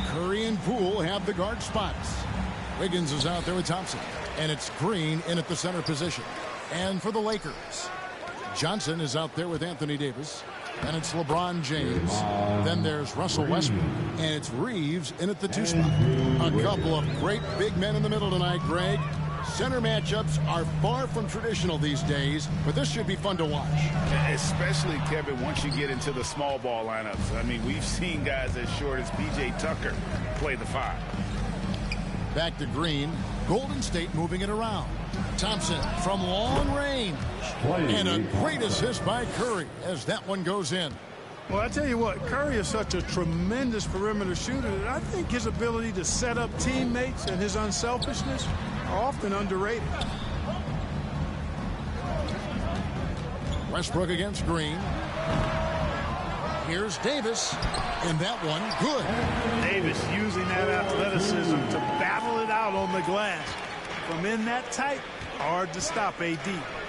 Curry and Poole have the guard spots. Wiggins is out there with Thompson. And it's Green in at the center position. And for the Lakers, Johnson is out there with Anthony Davis. And it's LeBron James. Then there's Russell Westbrook. And it's Reeves in at the two spot. A couple of great big men in the middle tonight, Greg. Center matchups are far from traditional these days, but this should be fun to watch. Especially, Kevin, once you get into the small ball lineups. I mean, we've seen guys as short as P.J. Tucker play the five. Back to Green. Golden State moving it around. Thompson from long range. And a great assist by Curry as that one goes in. Well, I tell you what, Curry is such a tremendous perimeter shooter that I think his ability to set up teammates and his unselfishness are often underrated. Westbrook against Green. Here's Davis, and that one good. Davis using that athleticism to battle it out on the glass. From in that tight, hard to stop AD.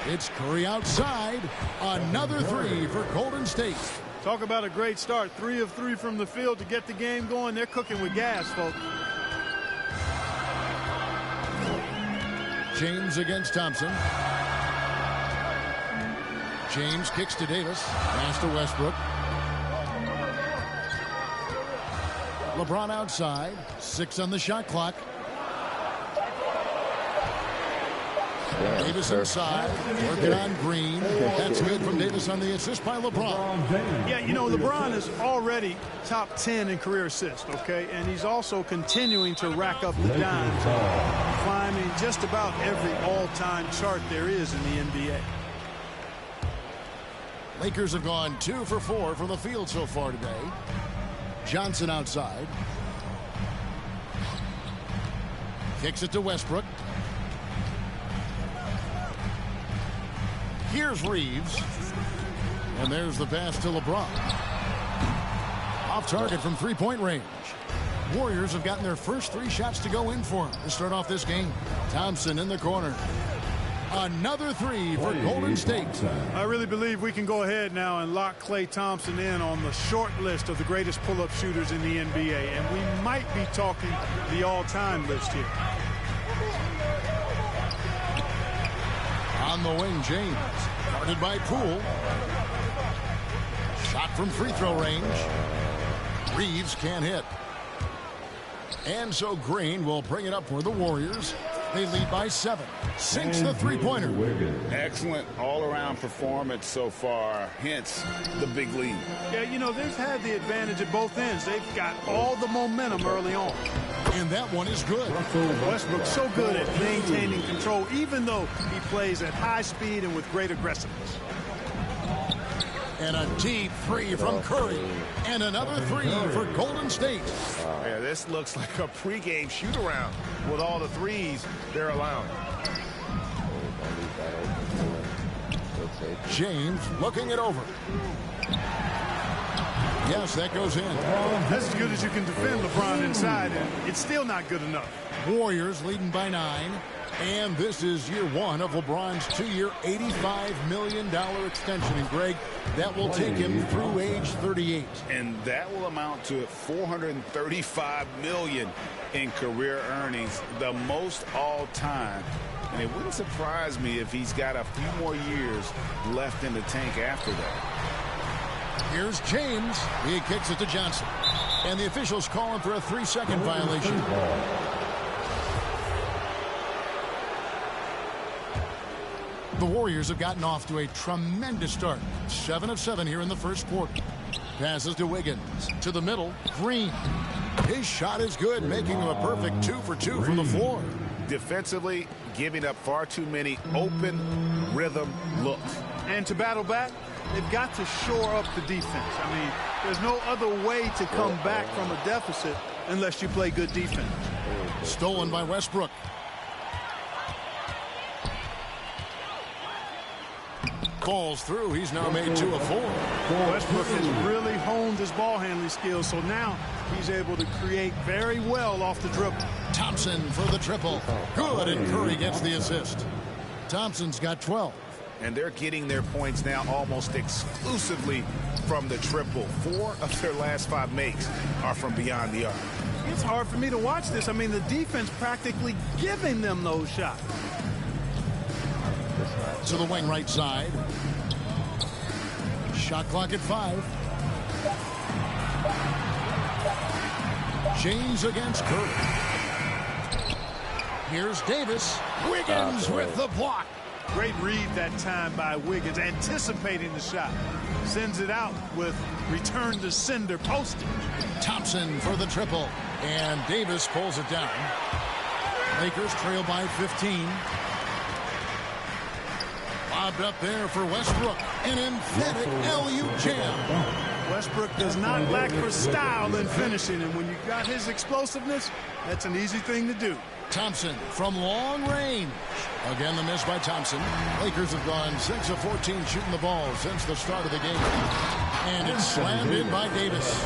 It's Curry outside. Another three for Golden State. Talk about a great start. 3 of 3 from the field to get the game going. They're cooking with gas, folks. James against Thompson. James kicks to Davis. Pass to Westbrook. LeBron outside. 6 on the shot clock. Davis inside, working on Green. That's good from Davis on the assist by LeBron. Yeah, you know, LeBron is already top 10 in career assists, okay? And he's also continuing to rack up the dimes, climbing just about every all-time chart there is in the NBA. Lakers have gone 2 for 4 from the field so far today. Johnson outside. Kicks it to Westbrook. Here's Reeves. And there's the pass to LeBron. Off target from three-point range. Warriors have gotten their first 3 shots to go in for them to start off this game. Thompson in the corner. Another 3 for Golden State. I really believe we can go ahead now and lock Klay Thompson in on the short list of the greatest pull-up shooters in the NBA. And we might be talking the all-time list here. On the wing, James. Guarded by Poole. Shot from free throw range. Reeves can't hit. And so Green will bring it up for the Warriors. They lead by 7. Sinks the three-pointer. Excellent all-around performance so far, hence the big lead. Yeah, you know, they've had the advantage at both ends. They've got all the momentum early on. And that one is good. Westbrook's so good at maintaining control, even though he plays at high speed and with great aggressiveness. And a deep three from Curry. And another three for Golden State. Yeah, this looks like a pregame shoot-around with all the threes they're allowing. James looking it over. Yes, that goes in. That's as good as you can defend LeBron inside, and it's still not good enough. Warriors leading by 9. And this is year 1 of LeBron's 2-year, $85 million extension. And, Greg, that will take him through age 38. And that will amount to $435 million in career earnings, the most all-time. And it wouldn't surprise me if he's got a few more years left in the tank after that. Here's James. He kicks it to Johnson. And the officials call him for a 3-second violation. The Warriors have gotten off to a tremendous start. 7 of 7 here in the first quarter. Passes to Wiggins. To the middle. Green. His shot is good, making him a perfect 2 for 2 from the floor. Defensively, giving up far too many open rhythm looks. And to battle back, they've got to shore up the defense. I mean, there's no other way to come back from a deficit unless you play good defense. Stolen by Westbrook. Falls through. He's now made 2 of 4. Westbrook has really honed his ball handling skills, so now he's able to create very well off the dribble. Thompson for the triple. Good, and Curry gets the assist. Thompson's got 12. And they're getting their points now almost exclusively from the triple. 4 of their last 5 makes are from beyond the arc. It's hard for me to watch this. I mean, the defense practically giving them those shots. To the wing right side. Shot clock at 5. James against Curry. Here's Davis. Wiggins with the block. Great read that time by Wiggins, anticipating the shot. Sends it out with return to sender posted. Thompson for the triple. And Davis pulls it down. Lakers trail by 15. Lobbed up there for Westbrook. An emphatic LU jam. Westbrook does not lack for style in finishing, and when you got his explosiveness, that's an easy thing to do. Thompson from long range. Again, the miss by Thompson. Lakers have gone 6 of 14 shooting the ball since the start of the game. And it's slammed in by Davis.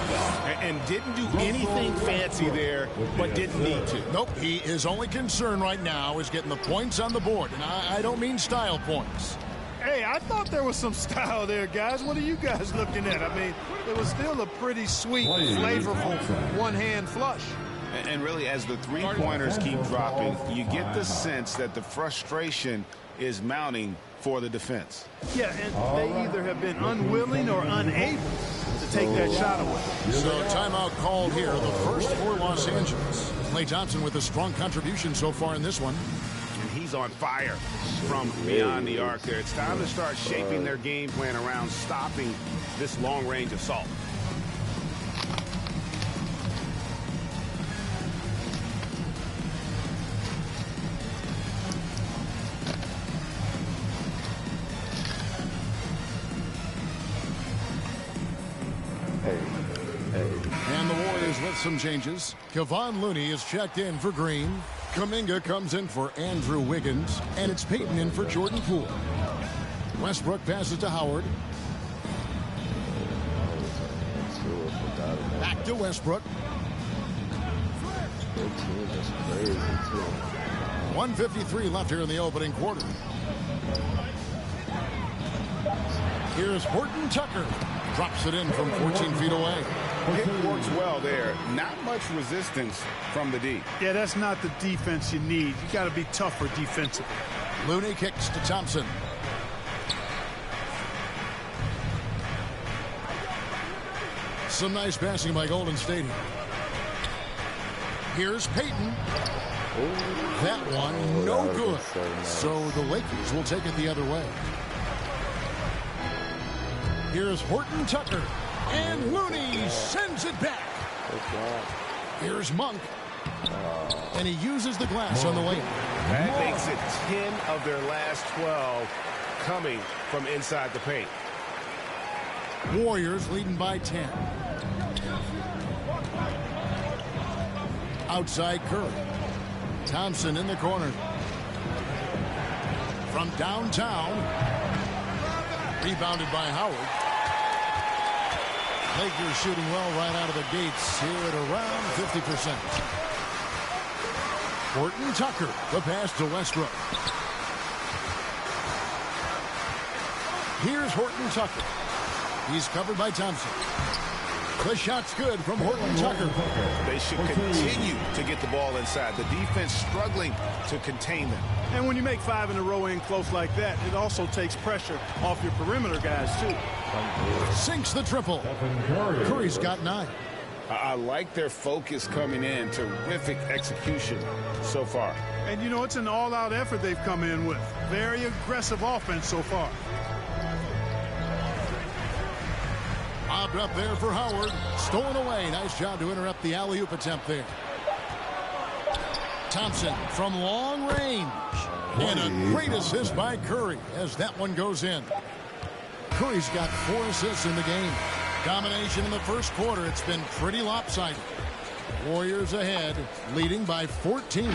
And didn't do anything fancy there, but didn't need to. Nope, his only concern right now is getting the points on the board. And I don't mean style points. Hey, I thought there was some style there, guys. What are you guys looking at? I mean, it was still a pretty sweet, flavorful one-hand flush. And really, as the three-pointers keep dropping, you get the sense that the frustration is mounting for the defense. Yeah, and they either have been unwilling or unable to take that shot away. So timeout called here, the first for Los Angeles. Klay Thompson with a strong contribution so far in this one. And he's on fire from beyond the arc there. It's time to start shaping their game plan around stopping this long-range assault. And the Warriors with some changes. Kevon Looney is checked in for Green. Kuminga comes in for Andrew Wiggins. And it's Payton in for Jordan Poole. Westbrook passes to Howard. Back to Westbrook. 1:53 left here in the opening quarter. Here's Horton Tucker. Drops it in from 14 feet away. It works well there. Not much resistance from the D. Yeah, that's not the defense you need. You got to be tougher defensively. Looney kicks to Thompson. Some nice passing by Golden State. Here's Payton. That one, no good. So the Lakers will take it the other way. Here's Horton Tucker. And Looney sends it back. Here's Monk. And he uses the glass on the way. That makes it 10 of their last 12 coming from inside the paint. Warriors leading by 10. Outside Curry. Thompson in the corner. From downtown. Rebounded by Howard. Lakers shooting well right out of the gates here at around 50%. Horton Tucker, the pass to Westbrook. Here's Horton Tucker. He's covered by Thompson. The shot's good from Horton Tucker. They should continue to get the ball inside. The defense struggling to contain them. And when you make 5 in a row in close like that, it also takes pressure off your perimeter guys, too. Sinks the triple. Curry's got 9. I like their focus coming in. Terrific execution so far. And, you know, it's an all-out effort they've come in with. Very aggressive offense so far. Bobbed up there for Howard. Stolen away. Nice job to interrupt the alley-oop attempt there. Thompson from long range. And a great assist by Curry as that one goes in. Curry's got 4 assists in the game. Domination in the first quarter. It's been pretty lopsided. Warriors ahead, leading by 14.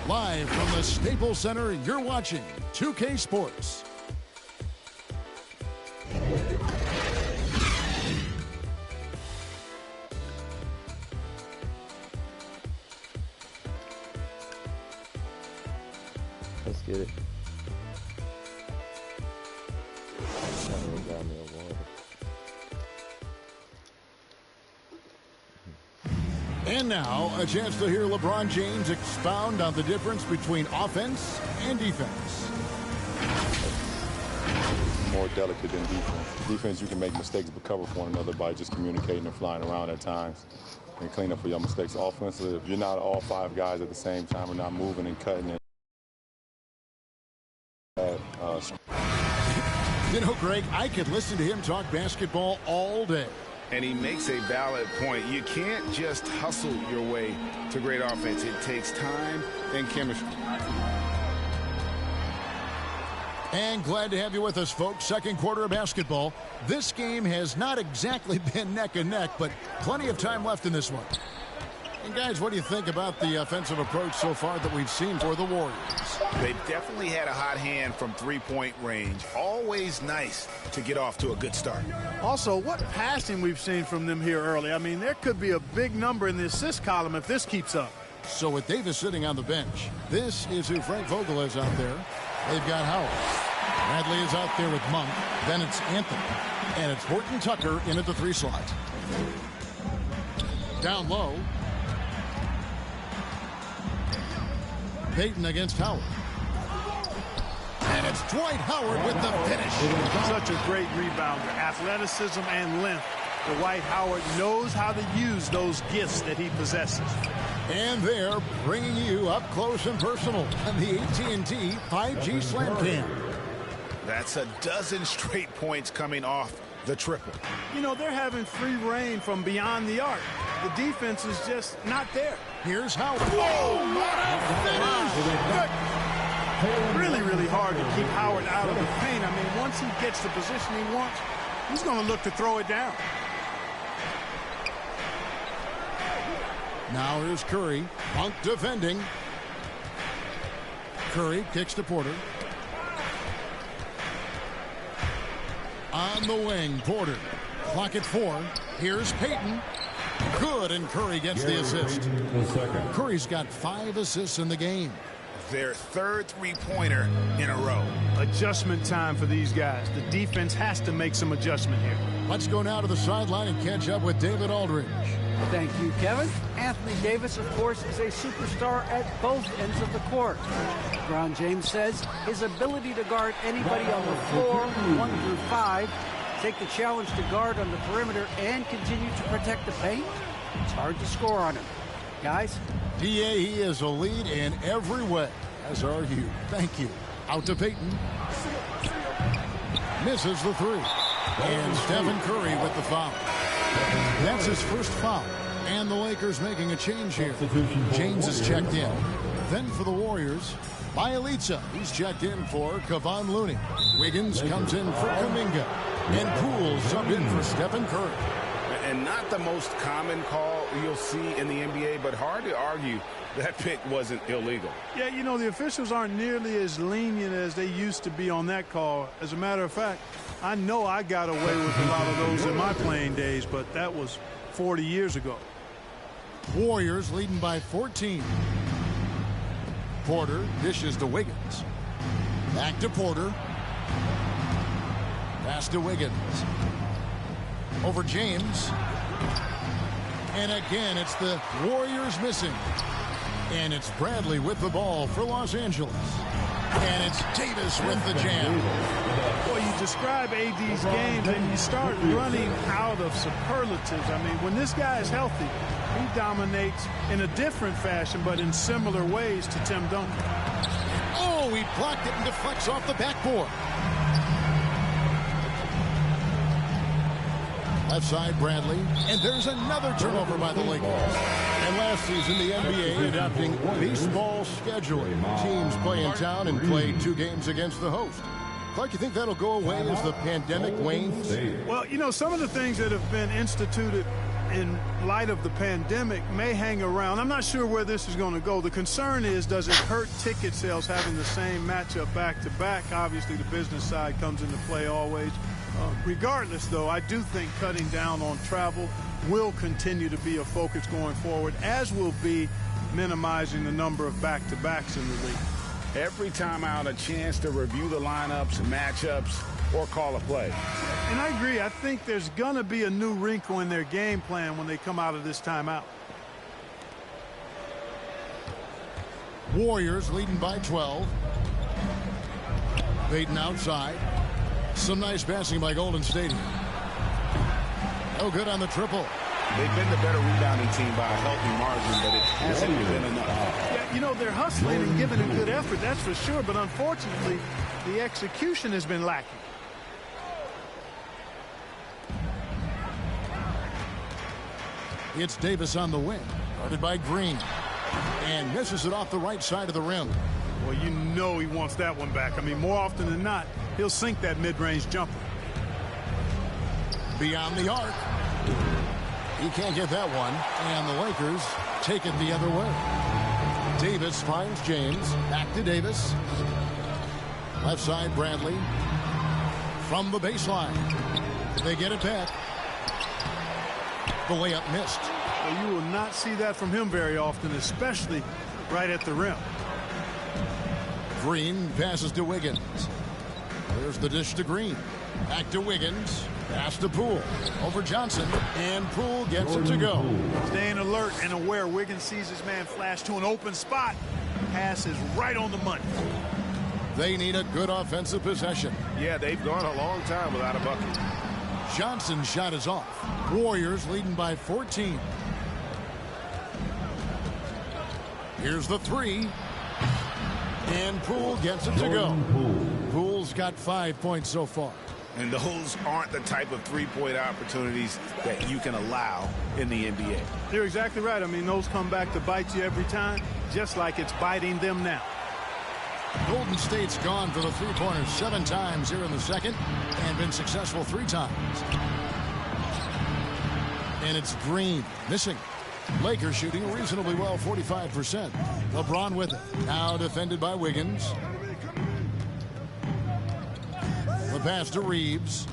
Live from the Staples Center, you're watching 2K Sports. Let's get it. Got me a water. And now, a chance to hear LeBron James expound on the difference between offense and defense. More delicate than defense. Defense, you can make mistakes but cover for one another by just communicating and flying around at times and clean up for your mistakes. Offensively, if you're not all 5 guys at the same time or not moving and cutting it. You know, Greg, I could listen to him talk basketball all day. And he makes a valid point. You can't just hustle your way to great offense. It takes time and chemistry. And glad to have you with us, folks. Second quarter of basketball. This game has not exactly been neck and neck, but plenty of time left in this one. And guys, what do you think about the offensive approach so far that we've seen for the Warriors? They've definitely had a hot hand from three-point range. Always nice to get off to a good start. Also, what passing we've seen from them here early. I mean, there could be a big number in the assist column if this keeps up. So with Davis sitting on the bench, this is who Frank Vogel is out there. They've got Howard. Bradley is out there with Monk. Then it's Anthony. And it's Horton Tucker in at the 3 slot. Down low. Payton against Howard. And it's Dwight Howard with the finish. Such a great rebounder. Athleticism and length. Dwight Howard knows how to use those gifts that he possesses. And they're bringing you up close and personal on the AT&T 5G Slam Cam. That's a dozen straight points coming off the triple. You know, they're having free reign from beyond the arc. The defense is just not there. Here's Howard. Whoa! Really, really hard to keep Howard out of the paint. I mean, once he gets the position he wants, he's going to look to throw it down. Now here's Curry. Monk defending. Curry kicks to Porter. On the wing, Porter. Clock at 4. Here's Payton. Good, and Curry gets the assist. Curry's got 5 assists in the game. Their third three-pointer in a row. Adjustment time for these guys. The defense has to make some adjustment here. Let's go now to the sideline and catch up with David Aldridge. Thank you, Kevin. Anthony Davis, of course, is a superstar at both ends of the court. LeBron James says his ability to guard anybody on the floor, 1 through 5, take the challenge to guard on the perimeter and continue to protect the paint, it's hard to score on him. Guys, he is a lead in every way, as are you. Thank you. Out to Peyton. Misses the three. And Stephen Curry with the foul. That's his first foul. And the Lakers making a change here. James is checked in. Then for the Warriors, Bielitsa. He's checked in for Kevon Looney. Wiggins comes in for Kuminga. And Poole subbed in for Stephen Curry. And not the most common call you'll see in the NBA, but hard to argue that pick wasn't illegal. Yeah, you know, the officials aren't nearly as lenient as they used to be on that call. As a matter of fact, I know I got away with a lot of those in my playing days, but that was 40 years ago. Warriors leading by 14. Porter dishes to Wiggins. Back to Porter. Pass to Wiggins. Over James. And again, it's the Warriors missing. And it's Bradley with the ball for Los Angeles. And it's Davis with the jam. Well, you describe AD's game, and you start running out of superlatives. I mean, when this guy is healthy, he dominates in a different fashion, but in similar ways to Tim Duncan. Oh, he blocked it and deflects off the backboard. Left side, Bradley. And there's another turnover by the Lakers. And last season, the NBA adopting baseball scheduling. Teams play in town and play 2 games against the host. Clark, you think that'll go away as the pandemic wanes? Well, you know, some of the things that have been instituted in light of the pandemic may hang around. I'm not sure where this is going to go. The concern is, does it hurt ticket sales having the same matchup back-to-back? Obviously, the business side comes into play always. Regardless, though, I do think cutting down on travel will continue to be a focus going forward, as will be minimizing the number of back-to-backs in the league. Every time out, a chance to review the lineups, matchups, or call a play. And I agree. I think there's going to be a new wrinkle in their game plan when they come out of this timeout. Warriors leading by 12. Peyton outside. Some nice passing by Golden State. No good on the triple. They've been the better rebounding team by a healthy margin, but it hasn't been enough. Yeah, you know, they're hustling and giving a good effort, that's for sure, but unfortunately, the execution has been lacking. It's Davis on the wing, guarded by Green, and misses it off the right side of the rim. Well, you know he wants that one back. I mean, more often than not, he'll sink that mid-range jumper. Beyond the arc. He can't get that one, and the Lakers take it the other way. Davis finds James. Back to Davis. Left side, Bradley. From the baseline. They get it back. The layup missed. Well, you will not see that from him very often, especially right at the rim. Green passes to Wiggins. There's the dish to Green. Back to Wiggins. Pass to Poole. Over Johnson. And Poole gets it to go. Staying alert and aware. Wiggins sees his man flash to an open spot. Pass is right on the money. They need a good offensive possession. Yeah, they've gone a long time without a bucket. Johnson's shot is off. Warriors leading by 14. Here's the three. And Poole gets it to go. Poole's got 5 points so far. And those aren't the type of three-point opportunities that you can allow in the NBA. You're exactly right. I mean, those come back to bite you every time, just like it's biting them now. Golden State's gone for the three-pointers 7 times here in the second and been successful 3 times. And it's Green missing. Lakers shooting reasonably well, 45%. LeBron with it. Now defended by Wiggins. The pass to Reeves.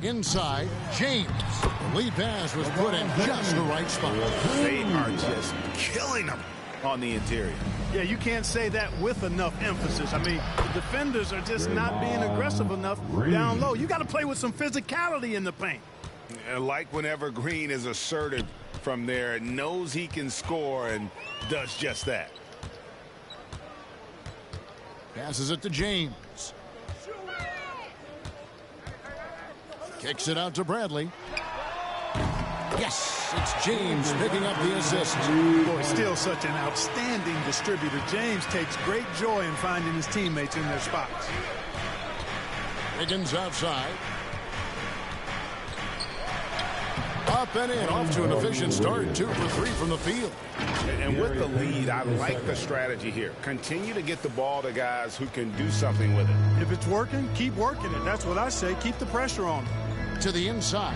Inside, James. The lead pass was put in just the right spot. They are just killing them on the interior. Yeah, you can't say that with enough emphasis. I mean, the defenders are just not being aggressive enough down low. You got to play with some physicality in the paint. Like whenever Green is assertive from there, knows he can score and does just that. Passes it to James. Kicks it out to Bradley. Yes. It's James picking up the assist. Boy, still such an outstanding distributor. James takes great joy in finding his teammates in their spots. Wiggins outside. Up and in, off to an efficient start. 2 for 3 from the field. And with the lead, I like the strategy here. Continue to get the ball to guys who can do something with it. If it's working, keep working it. That's what I say. Keep the pressure on them. To the inside.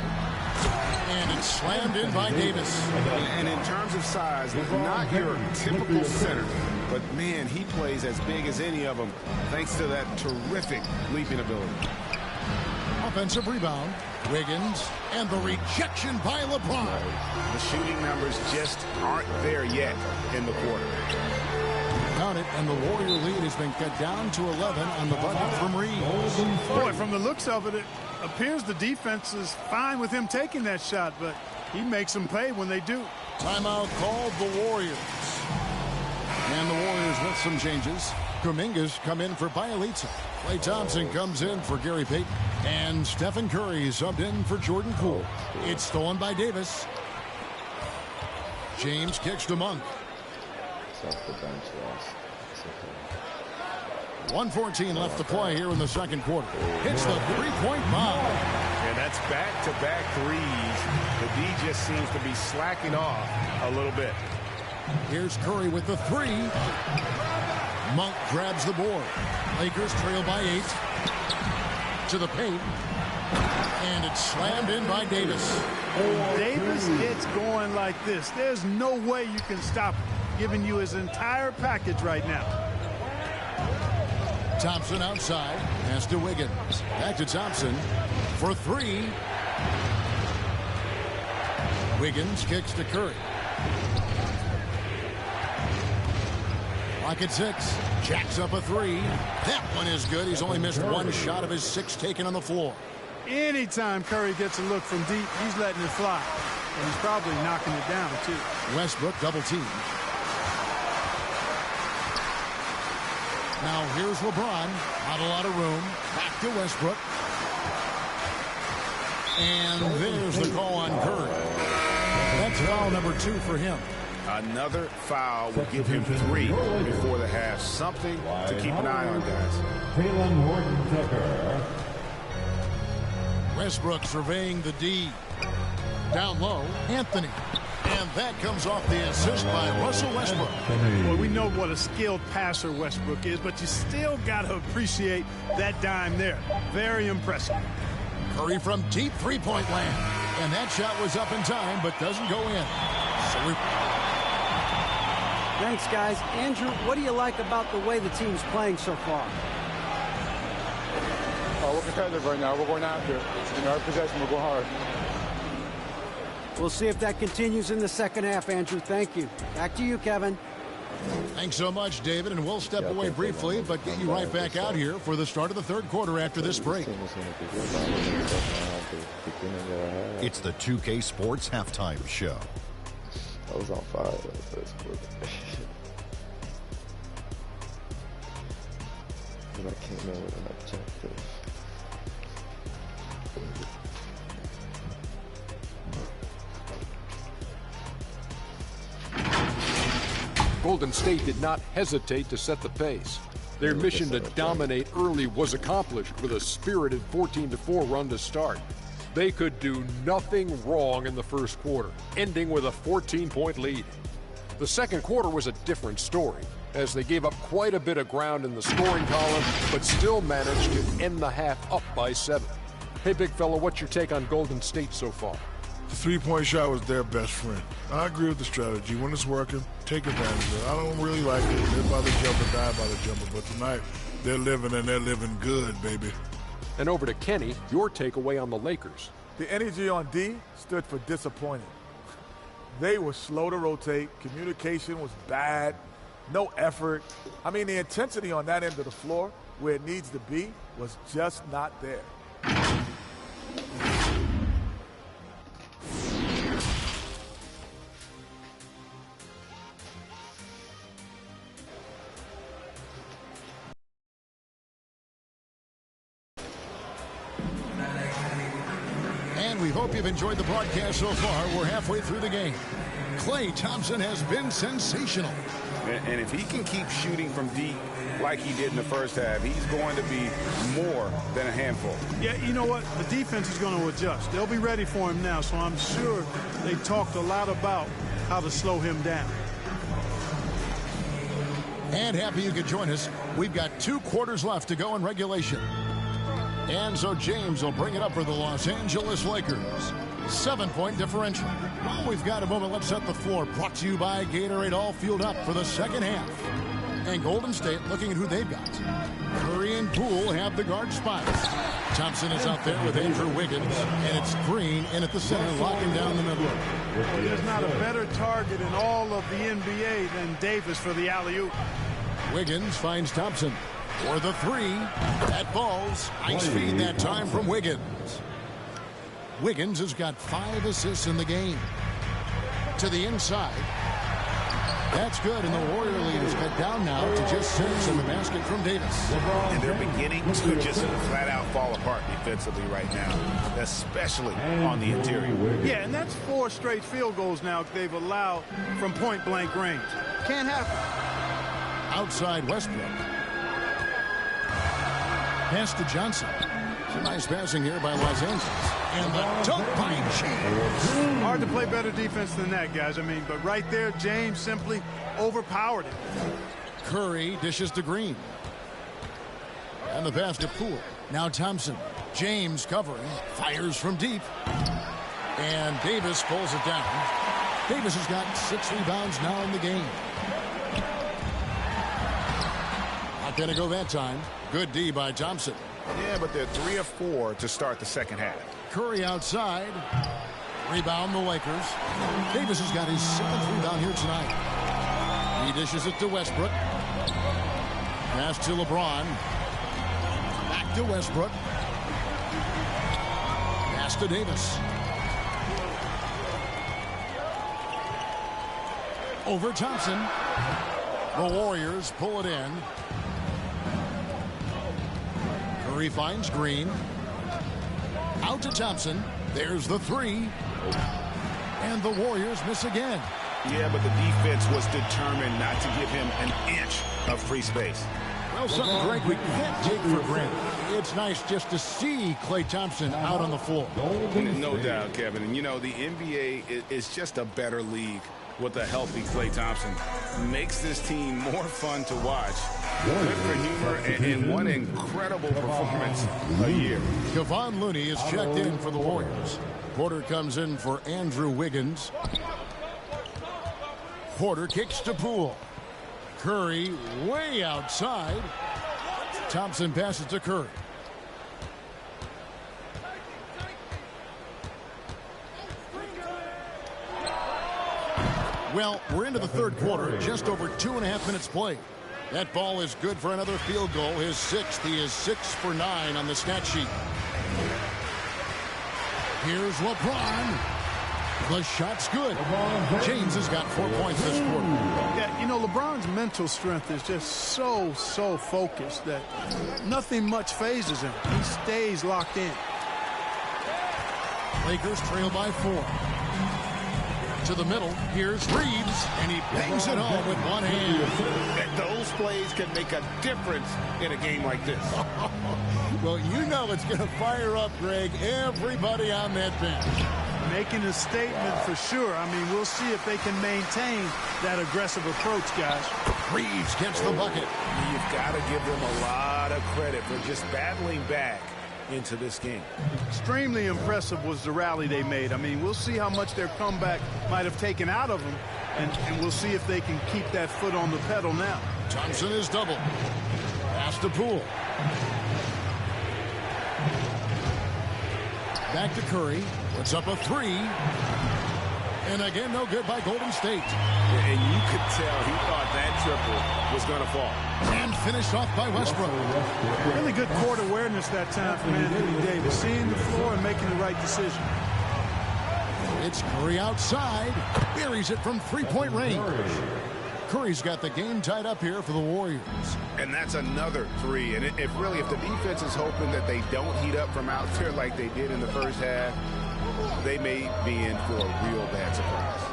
And it's slammed in by Davis. And in terms of size, not your typical center. But, man, he plays as big as any of them thanks to that terrific leaping ability. Offensive rebound. Wiggins. And the rejection by LeBron. The shooting numbers just aren't there yet in the quarter. Count it, and the Warrior lead has been cut down to 11 on the bucket from Reeves. Boy, from the looks of it, it appears the defense is fine with him taking that shot, but he makes them pay when they do. Timeout called the Warriors. And the Warriors with some changes. Kuminga's come in for Bielitsa. Klay Thompson comes in for Gary Payton. And Stephen Curry subbed in for Jordan Poole. It's stolen by Davis. James kicks to Monk. 1:14 left to play here in the second quarter. Hits the three-point bomb. And that's back-to-back threes. The D just seems to be slacking off a little bit. Here's Curry with the 3. Monk grabs the board. Lakers trail by 8. To the paint. And it's slammed in by Davis. When Davis gets going like this, there's no way you can stop him, giving you his entire package right now. Thompson outside. Pass to Wiggins. Back to Thompson for 3. Wiggins kicks to Curry. Clock at 6. Jacks up a 3. That one is good. He's only missed 1 shot of his 6 taken on the floor. Anytime Curry gets a look from deep, he's letting it fly. And he's probably knocking it down, too. Westbrook double team. Now here's LeBron. Not a lot of room. Back to Westbrook. And there's the call on Curry. That's foul number 2 for him. Another foul will give him 3 before the half. Something to keep an eye on, guys. Taylor Horton-Tucker. Westbrook surveying the D. Down low, Anthony. And that comes off the assist by Russell Westbrook. Well, we know what a skilled passer Westbrook is, but you still got to appreciate that dime there. Very impressive. Curry from deep three-point land. And that shot was up in time, but doesn't go in. Thanks, guys. Andrew, what do you like about the way the team's playing so far? We're competitive right now. We're going after it. In our possession, we'll go hard. We'll see if that continues in the second half, Andrew. Thank you. Back to you, Kevin. Thanks so much, David, and we'll step away briefly, but get you right back out here for the start of the third quarter after this break. It's the 2K Sports Halftime Show. I was on fire in the first quarter. And I came in with an objective. Golden State did not hesitate to set the pace. Their mission to dominate early was accomplished with a spirited 14-4 run to start. They could do nothing wrong in the first quarter, ending with a 14-point lead. The second quarter was a different story, as they gave up quite a bit of ground in the scoring column, but still managed to end the half up by 7. Hey, big fella, what's your take on Golden State so far? The three-point shot was their best friend. I agree with the strategy. When it's working, take advantage of it. I don't really like it. Live by the jumper, die by the jumper. But tonight, they're living, and they're living good, baby. And over to Kenny, your takeaway on the Lakers. The energy on D stood for disappointing. They were slow to rotate. Communication was bad. No effort. I mean, the intensity on that end of the floor, where it needs to be, was just not there. And we hope you've enjoyed the broadcast so far. We're halfway through the game. Klay Thompson has been sensational. And if he can keep shooting from deep like he did in the first half, he's going to be more than a handful. Yeah, you know what? The defense is going to adjust. They'll be ready for him now, so I'm sure they talked a lot about how to slow him down. And happy you could join us. We've got 2 quarters left to go in regulation. And so James will bring it up for the Los Angeles Lakers. 7-point differential. Well, we've got a moment. Let's set the floor. Brought to you by Gatorade, all fueled up for the second half. And Golden State looking at who they've got. Curry and Poole have the guard spots. Thompson is out there with Andrew Wiggins. And it's Green in at the center, locking down the middle. Well, there's not a better target in all of the NBA than Davis for the alley-oop. Wiggins finds Thompson for the 3. That falls. Nice feed that time from Wiggins. Wiggins has got 5 assists in the game. To the inside. That's good, and the Warrior lead is cut down now to just 6 in the basket from Davis. And they're beginning to just flat-out fall apart defensively right now, especially on the interior. Yeah, and that's 4 straight field goals now they've allowed from point-blank range. Can't happen. Outside Westbrook. Pass to Johnson. Some nice passing here by Los Angeles. And the dunk by James. Hard to play better defense than that, guys. I mean, but right there, James simply overpowered it. Curry dishes to Green. And the pass to Poole. Now Thompson. James covering. Fires from deep. And Davis pulls it down. Davis has got 6 rebounds now in the game. Not going to go that time. Good D by Thompson. Yeah, but they're 3 of 4 to start the second half. Curry outside. Rebound the Lakers. Davis has got his 7th rebound here tonight. He dishes it to Westbrook. Pass to LeBron. Back to Westbrook. Pass to Davis. Over Thompson. The Warriors pull it in. Curry finds Green. Out to Thompson. There's the 3. And the Warriors miss again. Yeah, but the defense was determined not to give him an inch of free space. Well, something, Greg, we can't take for granted. It's nice just to see Klay Thompson out on the floor. No doubt, Kevin. And, you know, the NBA is just a better league with a healthy Klay Thompson. Makes this team more fun to watch. Good for humor and one incredible performance a year. Kevon Looney is checked in for the Warriors. Porter comes in for Andrew Wiggins. Porter kicks to Poole. Curry way outside. Thompson passes to Curry. Well, we're into the third quarter, just over 2.5 minutes played. That ball is good for another field goal, his 6th. He is 6 for 9 on the stat sheet. Here's LeBron. The shot's good. James has got 4 points this quarter. Yeah, you know, LeBron's mental strength is just so focused that nothing much phases him. He stays locked in. Lakers trail by 4. To the middle, here's Reeves, and he bangs it home with one hand. Those plays can make a difference in a game like this. Well, you know it's going to fire up, Greg, everybody on that bench. Making a statement for sure. I mean, we'll see if they can maintain that aggressive approach, guys. Reeves gets the bucket. You've got to give them a lot of credit for just battling back into this game. Extremely impressive was the rally they made. I mean, we'll see how much their comeback might have taken out of them, and we'll see if they can keep that foot on the pedal now. Thompson is double. Pass to Poole. Back to Curry. Puts up a 3. And again, no good by Golden State. And you could tell he thought that triple was going to fall. And finished off by Westbrook. Really good court awareness that time from Anthony Davis. Seeing the floor and making the right decision. It's Curry outside. Buries it from 3-point range. Curry's got the game tied up here for the Warriors. And that's another 3. And if the defense is hoping that they don't heat up from out there like they did in the first half, they may be in for a real bad surprise.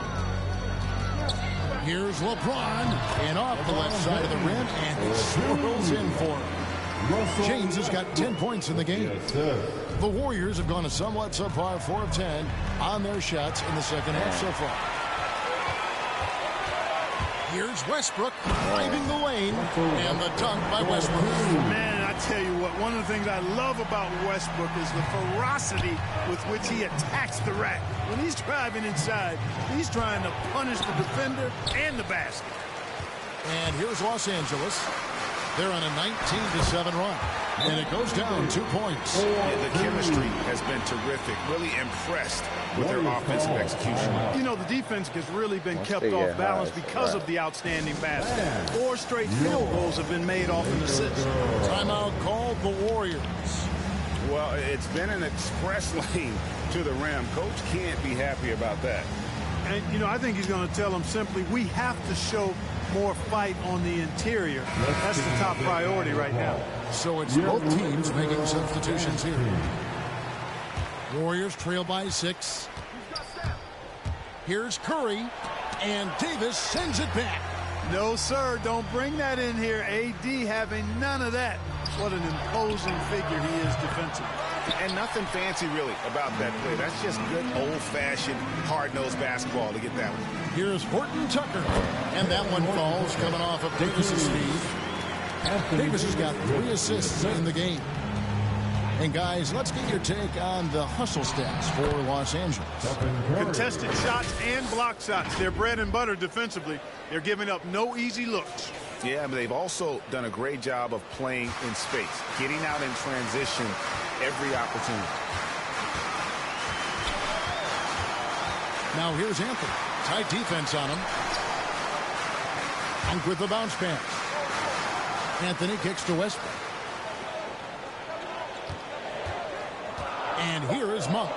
Here's LeBron, and off the left side of the rim, and he swirls in for it. James has got 10 points in the game. The Warriors have gone a somewhat subpar 4 of 10 on their shots in the second half so far. Here's Westbrook driving the lane, and the dunk by Westbrook. Man, I tell you what, one of the things I love about Westbrook is the ferocity with which he attacks the rack. When he's driving inside, he's trying to punish the defender and the basket. And here's Los Angeles. They're on a 19-7 run, and it goes down 2 points. Yeah, the chemistry has been terrific. Really impressed with their offensive execution. You know, the defense has really been kept off balance because of the outstanding basket. 4 straight field goals have been made off an assist. Timeout called the Warriors. Well, it's been an express lane to the rim. Coach can't be happy about that. And, you know, I think he's going to tell them simply, we have to show more fight on the interior. That's the top priority right now. So it's both teams making substitutions here. Warriors trail by 6. Here's Curry, and Davis sends it back. No, sir, don't bring that in here. AD having none of that. What an imposing figure he is defensively. And nothing fancy, really, about that play. That's just good old-fashioned, hard-nosed basketball to get that one. Here's Horton Tucker, and that one falls coming off of Davis's feed. Davis has got 3 assists in the game. And, guys, let's get your take on the hustle stats for Los Angeles. Contested shots and block shots. They're bread and butter defensively. They're giving up no easy looks. Yeah, but they've also done a great job of playing in space, getting out in transition every opportunity. Now here's Anthony. Tight defense on him. Monk with the bounce pass. Anthony kicks to Westbrook. And here is Monk.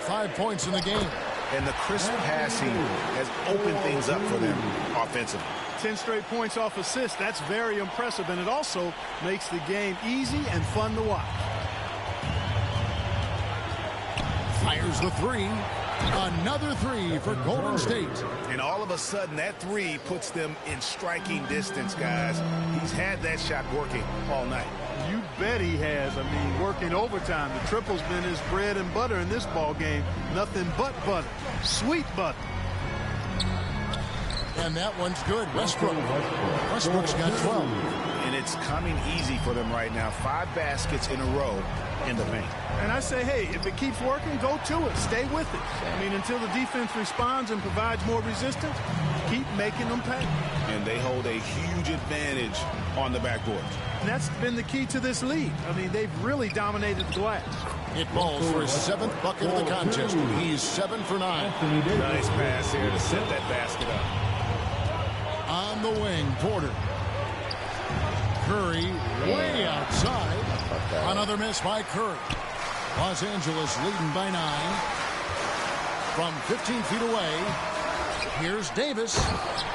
5 points in the game. And the crisp passing has opened things up for them offensively. 10 straight points off assists. That's very impressive, and it also makes the game easy and fun to watch. Fires the 3. Another 3 for Golden State. And all of a sudden, that 3 puts them in striking distance, guys. He's had that shot working all night. You bet he has. I mean, working overtime. The triple's been his bread and butter in this ball game. Nothing but butter. Sweet butter. And that one's good. Westbrook. Westbrook's got 12. And it's coming easy for them right now. 5 baskets in a row in the paint. And I say, hey, if it keeps working, go to it. Stay with it. I mean, until the defense responds and provides more resistance, keep making them pay. And they hold a huge advantage on the backboard. And that's been the key to this lead. I mean, they've really dominated the glass. It falls for his 7th bucket of the contest. He's 7 for 9. Nice pass here to set that basket up. On the wing, Porter. Curry way outside. Another miss by Curry. Los Angeles leading by 9. From 15 feet away, here's Davis,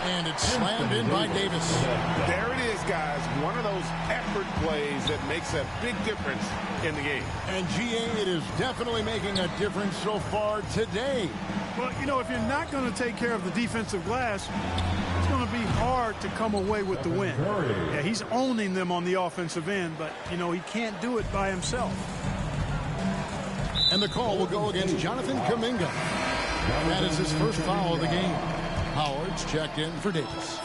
and it's slammed in by Davis. There it is, guys. One of those effort plays that makes a big difference in the game. And GA, it is definitely making a difference so far today. Well, you know, if you're not going to take care of the defensive glass, it's going to be hard to come away with the win. Yeah, he's owning them on the offensive end, but, you know, he can't do it by himself. And the call will go against Jonathan Kuminga. That is his first foul of the game. Howard's checked in for Davis.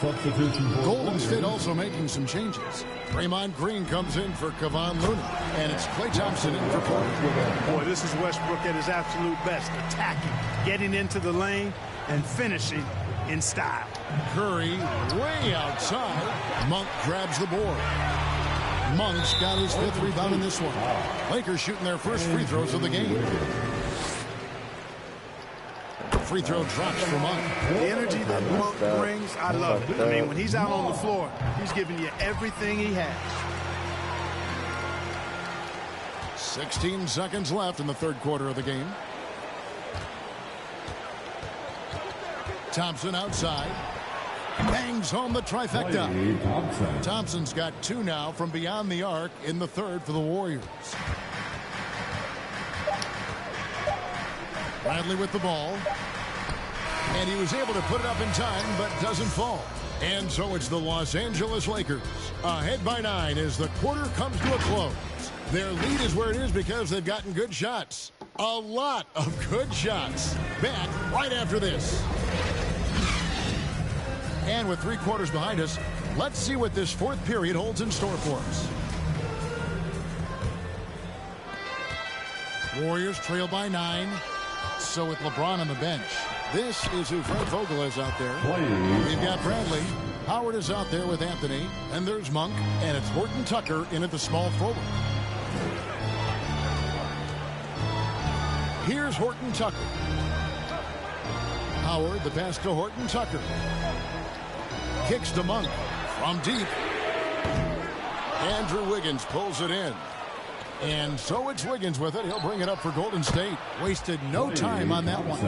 Golden State also making some changes. Draymond Green comes in for Kevon Looney. And it's Klay Thompson in for Porter. Boy, this is Westbrook at his absolute best. Attacking, getting into the lane, and finishing in style. Curry way outside. Monk grabs the board. Monk's got his 5th rebound in this one. Lakers shooting their first free throws of the game. Free throw drops for Monk. The energy that Monk brings, I love it. I mean, when he's out on the floor, he's giving you everything he has. 16 seconds left in the 3rd quarter of the game. Thompson outside. Bangs home the trifecta. Thompson's got 2 now from beyond the arc in the 3rd for the Warriors. Bradley with the ball. And he was able to put it up in time, but doesn't fall. And so it's the Los Angeles Lakers ahead by 9 as the quarter comes to a close. Their lead is where it is because they've gotten good shots. A lot of good shots. Back right after this. And with 3 quarters behind us, let's see what this fourth period holds in store for us. Warriors trail by 9. So with LeBron on the bench, this is who Fred Vogel is out there. We've got Bradley. Howard is out there with Anthony. And there's Monk. And it's Horton Tucker in at the small forward. Here's Horton Tucker. Howard, the pass to Horton Tucker. Kicks to Monk from deep. Andrew Wiggins pulls it in. And so it's Wiggins with it. He'll bring it up for Golden State. Wasted no time on that one.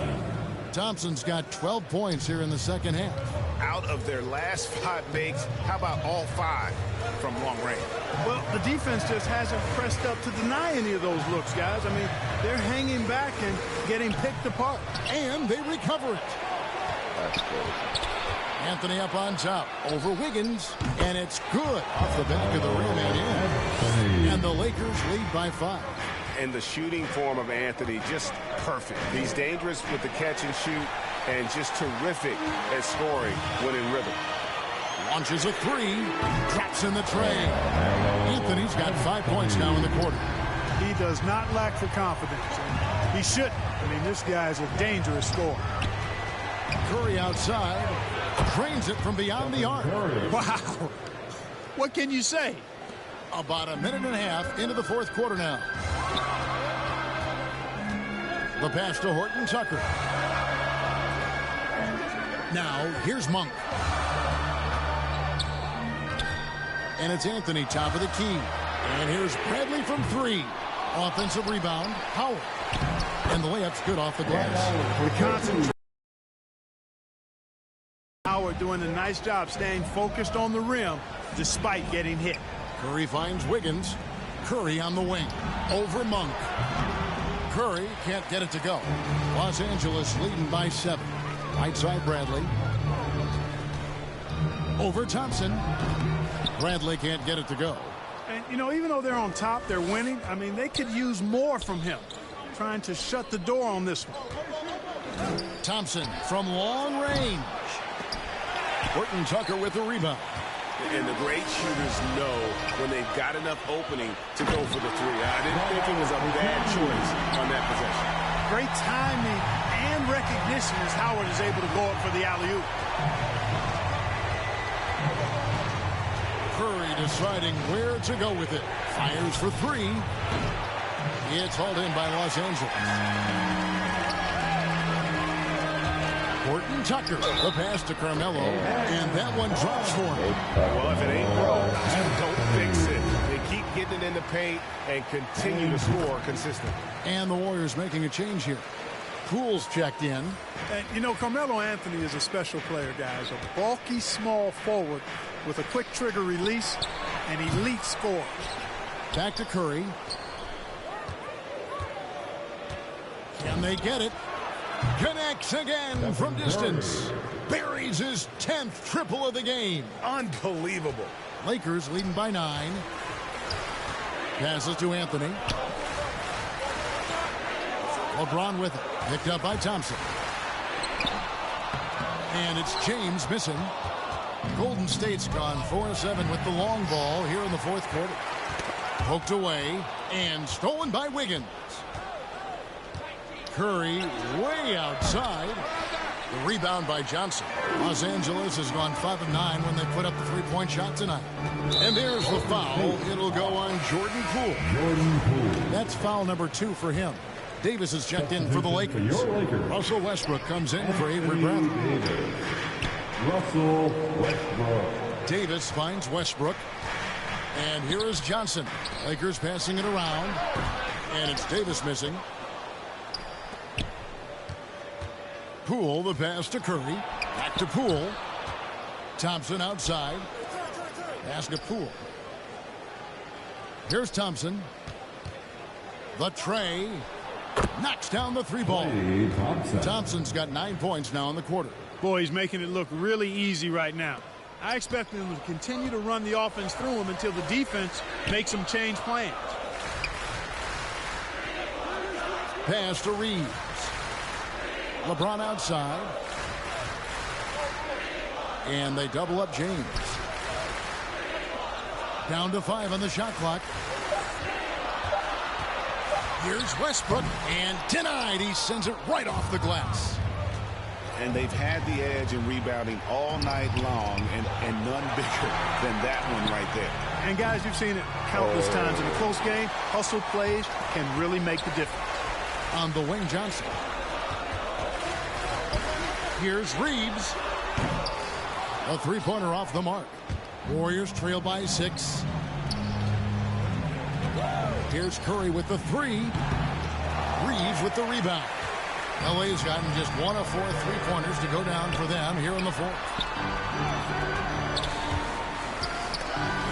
Thompson's got 12 points here in the second half. Out of their last 5 makes, how about all 5 from long range? Well, the defense just hasn't pressed up to deny any of those looks, guys. I mean, they're hanging back and getting picked apart. And they recover it. That's good. Anthony up on top over Wiggins, and it's good off the back of the rim and in. And the Lakers lead by 5. And the shooting form of Anthony, just perfect. He's dangerous with the catch and shoot, and just terrific at scoring when in rhythm. Launches a 3, drops in the tray. Anthony's got 5 points now in the quarter. He does not lack for confidence. He shouldn't. I mean, this guy's a dangerous scorer. Curry outside. Drains it from beyond the arc. Wow. What can you say? About a minute and a half into the fourth quarter now. The pass to Horton Tucker. Now, here's Monk. And it's Anthony, top of the key. And here's Bradley from 3. Offensive rebound, Howard. And the layup's good off the glass. The concentration. Howard doing a nice job staying focused on the rim despite getting hit. Curry finds Wiggins. Curry on the wing. Over Monk. Curry can't get it to go. Los Angeles leading by 7. Right side Bradley. Over Thompson. Bradley can't get it to go. And, you know, even though they're on top, they're winning. I mean, they could use more from him. Trying to shut the door on this one. Thompson from long range. Horton Tucker with the rebound. And the great shooters know when they've got enough opening to go for the 3. I didn't think it was a bad choice on that possession. Great timing and recognition as Howard is able to go up for the alley-oop. Curry deciding where to go with it. Fires for 3. It's hauled in by Los Angeles. Horton Tucker, the pass to Carmelo, and that one drops for him. Well, if it ain't broke, don't fix it. They keep getting it in the paint and continue to score consistently. And the Warriors making a change here. Poole's checked in. And, you know, Carmelo Anthony is a special player, guys. A bulky, small forward with a quick trigger release and elite score. Back to Curry. Can they get it? Connects again from distance. Buries his 10th triple of the game. Unbelievable. Lakers leading by 9. Passes to Anthony. LeBron with it. Picked up by Thompson. And it's James missing. Golden State's gone 4-7 with the long ball here in the fourth quarter. Poked away and stolen by Wiggins. Curry way outside. The rebound by Johnson. Los Angeles has gone 5 of 9 when they put up the three-point shot tonight. And there's the foul. It'll go on Jordan Poole. That's foul number 2 for him. Davis is checked in for the Lakers. Russell Westbrook comes in for Avery Bradley. Russell Westbrook. Davis finds Westbrook. And here is Johnson. Lakers passing it around. And it's Davis missing. Poole, the pass to Curry. Back to Poole. Thompson outside. Pass to Poole. Here's Thompson. The tray. Knocks down the 3-ball. Thompson's got 9 points now in the quarter. Boy, he's making it look really easy right now. I expect them to continue to run the offense through him until the defense makes them change plans. Pass to Reeves. LeBron outside. And they double up James. Down to 5 on the shot clock. Here's Westbrook, and denied. He sends it right off the glass. And they've had the edge in rebounding all night long, and none bigger than that one right there. And guys, you've seen it countless times in a close game. Hustle plays can really make the difference. On the wing, Johnson. Here's Reeves. A 3-pointer off the mark. Warriors trail by 6. Here's Curry with the 3. Reeves with the rebound. LA's gotten just 1 of 4 3-pointers to go down for them here in the 4th.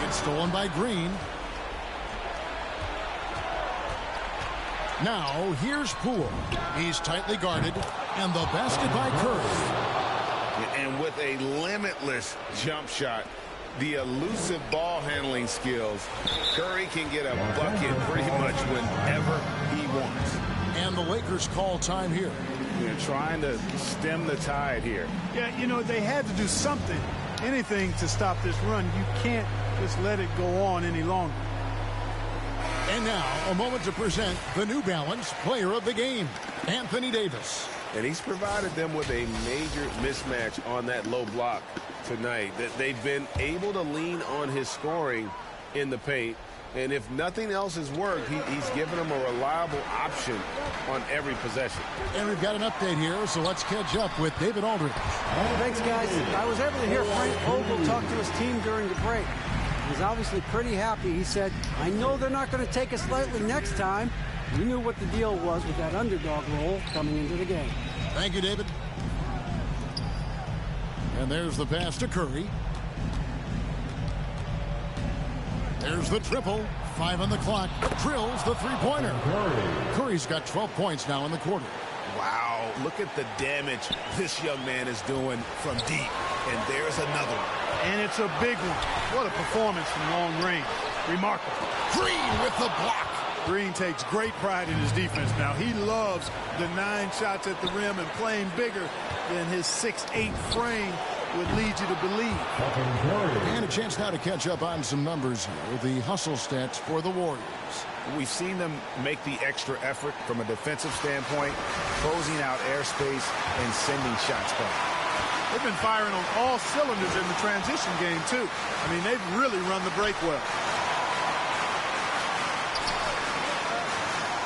It's stolen by Green. Now here's Poole. He's tightly guarded, and the basket by Curry. And with a limitless jump shot, the elusive ball handling skills, Curry can get a bucket pretty much whenever he wants. And the Lakers call time here. They're trying to stem the tide here. Yeah, you know, they had to do something, anything to stop this run. You can't just let it go on any longer. And now, a moment to present the New Balance Player of the Game, Anthony Davis. And he's provided them with a major mismatch on that low block tonight. That they've been able to lean on his scoring in the paint. And if nothing else has worked, he's given them a reliable option on every possession. And we've got an update here, so let's catch up with David Aldridge. Thanks, guys. I was able to hear Frank Vogel talk to his team during the break. He's obviously pretty happy. He said, I know they're not going to take us lightly next time. We knew what the deal was with that underdog role coming into the game. Thank you, David. And there's the pass to Curry. There's the triple. 5 on the clock. Drills the 3-pointer. Curry's got 12 points now in the quarter. Wow, look at the damage this young man is doing from deep. And there's another one. And it's a big one. What a performance from long range. Remarkable. Green with the block. Green takes great pride in his defense now. He loves the 9 shots at the rim and playing bigger than his 6'8" frame would lead you to believe. And a chance now to catch up on some numbers here. The hustle stats for the Warriors. We've seen them make the extra effort from a defensive standpoint, closing out airspace and sending shots back. They've been firing on all cylinders in the transition game, too. I mean, they've really run the break well.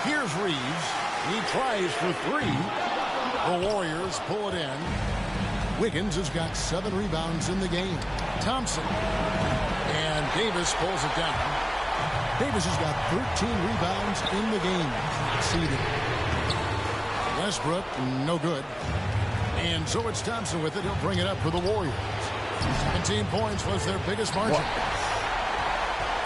Here's Reeves. He tries for 3. The Warriors pull it in. Wiggins has got 7 rebounds in the game. Thompson. And Davis pulls it down. Davis has got 13 rebounds in the game. Exceeded. Westbrook, no good. And so it's Thompson with it. He'll bring it up for the Warriors. 17 points was their biggest margin.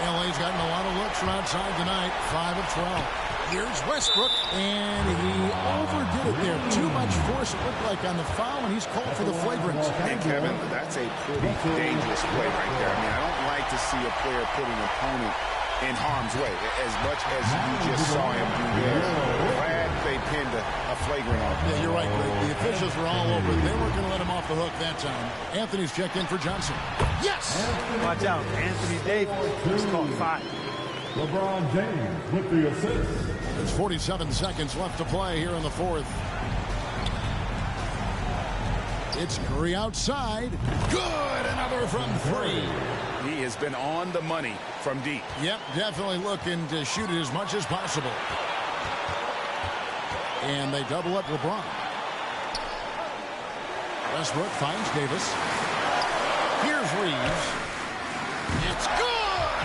LA's gotten a lot of looks from outside tonight. 5 of 12. Here's Westbrook, and he overdid it there. Too much force, it looked like, on the foul, and he's called for the flagrant. And Kevin, that's a pretty dangerous play right there. I mean, I don't like to see a player put an opponent in harm's way, as much as you just saw him do there. Glad they pinned a flagrant on him. Yeah, you're right, Greg. The officials were all over it. They weren't going to let him off the hook that time. Anthony's checked in for Johnson. Yes! Watch out. Anthony Davis just caught 5. LeBron James with the assist. There's 47 seconds left to play here in the 4th. It's Curry outside. Good! Another from 3. He has been on the money from deep. Yep, definitely looking to shoot it as much as possible. And they double up LeBron. Westbrook finds Davis. Here's Reeves. It's good!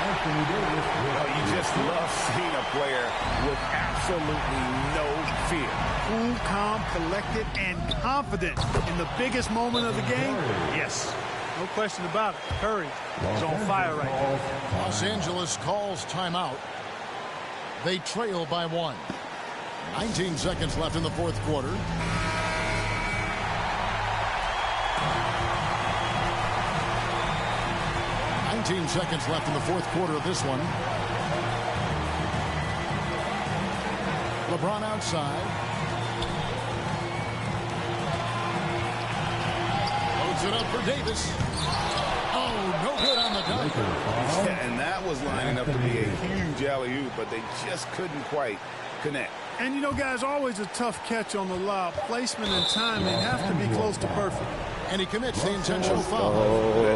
Well, you just love seeing a player with absolutely no fear. Cool, calm, collected, and confident in the biggest moment of the game. Yes, no question about it. Curry is on fire right now. Los Angeles calls timeout. They trail by 1. 19 seconds left in the fourth quarter. Seconds left in the fourth quarter of this one. LeBron outside. Loads it up for Davis. Oh, no good on the dunk. Yeah, and that was lining up to be a huge alley-oop, but they just couldn't quite connect. And, you know, guys, always a tough catch on the lob. Placement and timing have to be close to perfect. And he commits the intentional foul.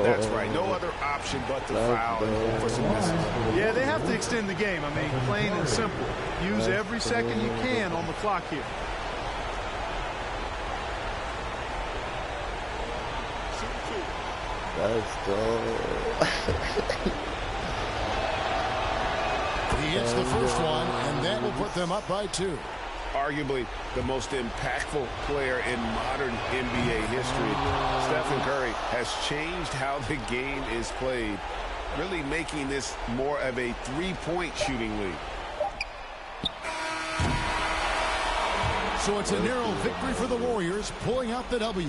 That's right. No other option but to foul and for some misses. Yeah, they have to extend the game. I mean, plain and simple. Use every second you can on the clock here. Let's go. He hits the first one, and that will put them up by 2. Arguably the most impactful player in modern NBA history. Stephen Curry has changed how the game is played, really making this more of a three-point shooting league. So it's a narrow victory for the Warriors, pulling out the W.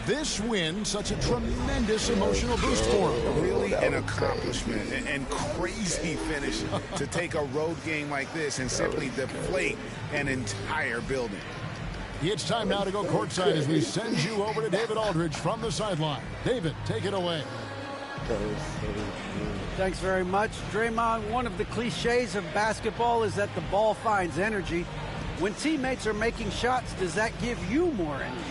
This win, such a tremendous emotional boost for them. Really an accomplishment and crazy finish to take a road game like this and simply deflate an entire building. It's time now to go courtside as we send you over to David Aldridge from the sideline. David, take it away. Thanks very much. Draymond, one of the cliches of basketball is that the ball finds energy. When teammates are making shots, does that give you more energy?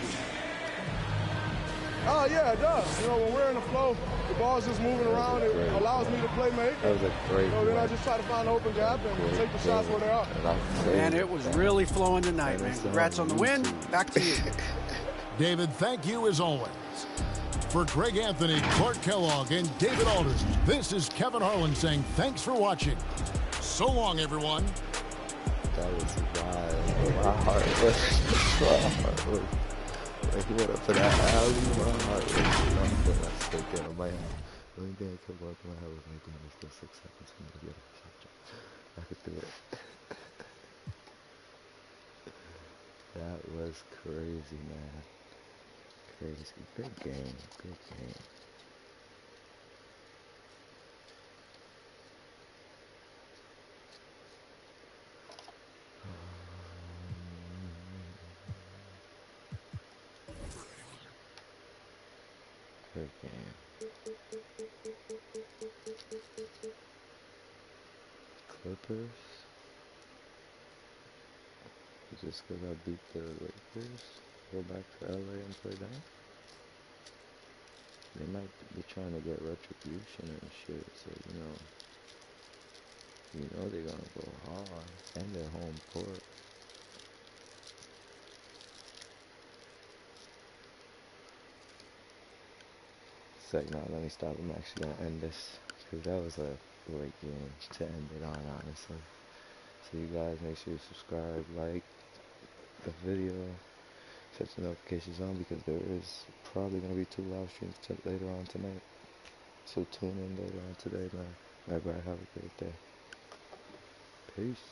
Oh, yeah, it does. You know, when we're in the flow, the ball's just moving around. It allows me to play make. That was a great then I just try to find an open gap and take the shots where they are. And it was really flowing tonight, man. Congrats on the win. Back to you. David, thank you as always. For Greg Anthony, Clark Kellogg, and David Aldridge, this is Kevin Harlan saying thanks for watching. So long, everyone. That was wild. My heart was... Like, he went up for that alley, my heart was jumping. I still get on my hand. The only thing I kept walking my head was like, damn, there's still 6 seconds for me to get a shot. I could do it. That was crazy, man. Crazy. Good game. Good game. Good game. Clippers. Just because I beat the Lakers, go back to LA and play them. They might be trying to get retribution and shit, so you know they're gonna go hard, and their home court. Now let me stop. I'm actually gonna end this because that was a great game to end it on, honestly. So you guys make sure you subscribe, like the video, set the notifications on because there is probably gonna be 2 live streams later on tonight. So tune in later on today, man. Everybody have a great day. Peace.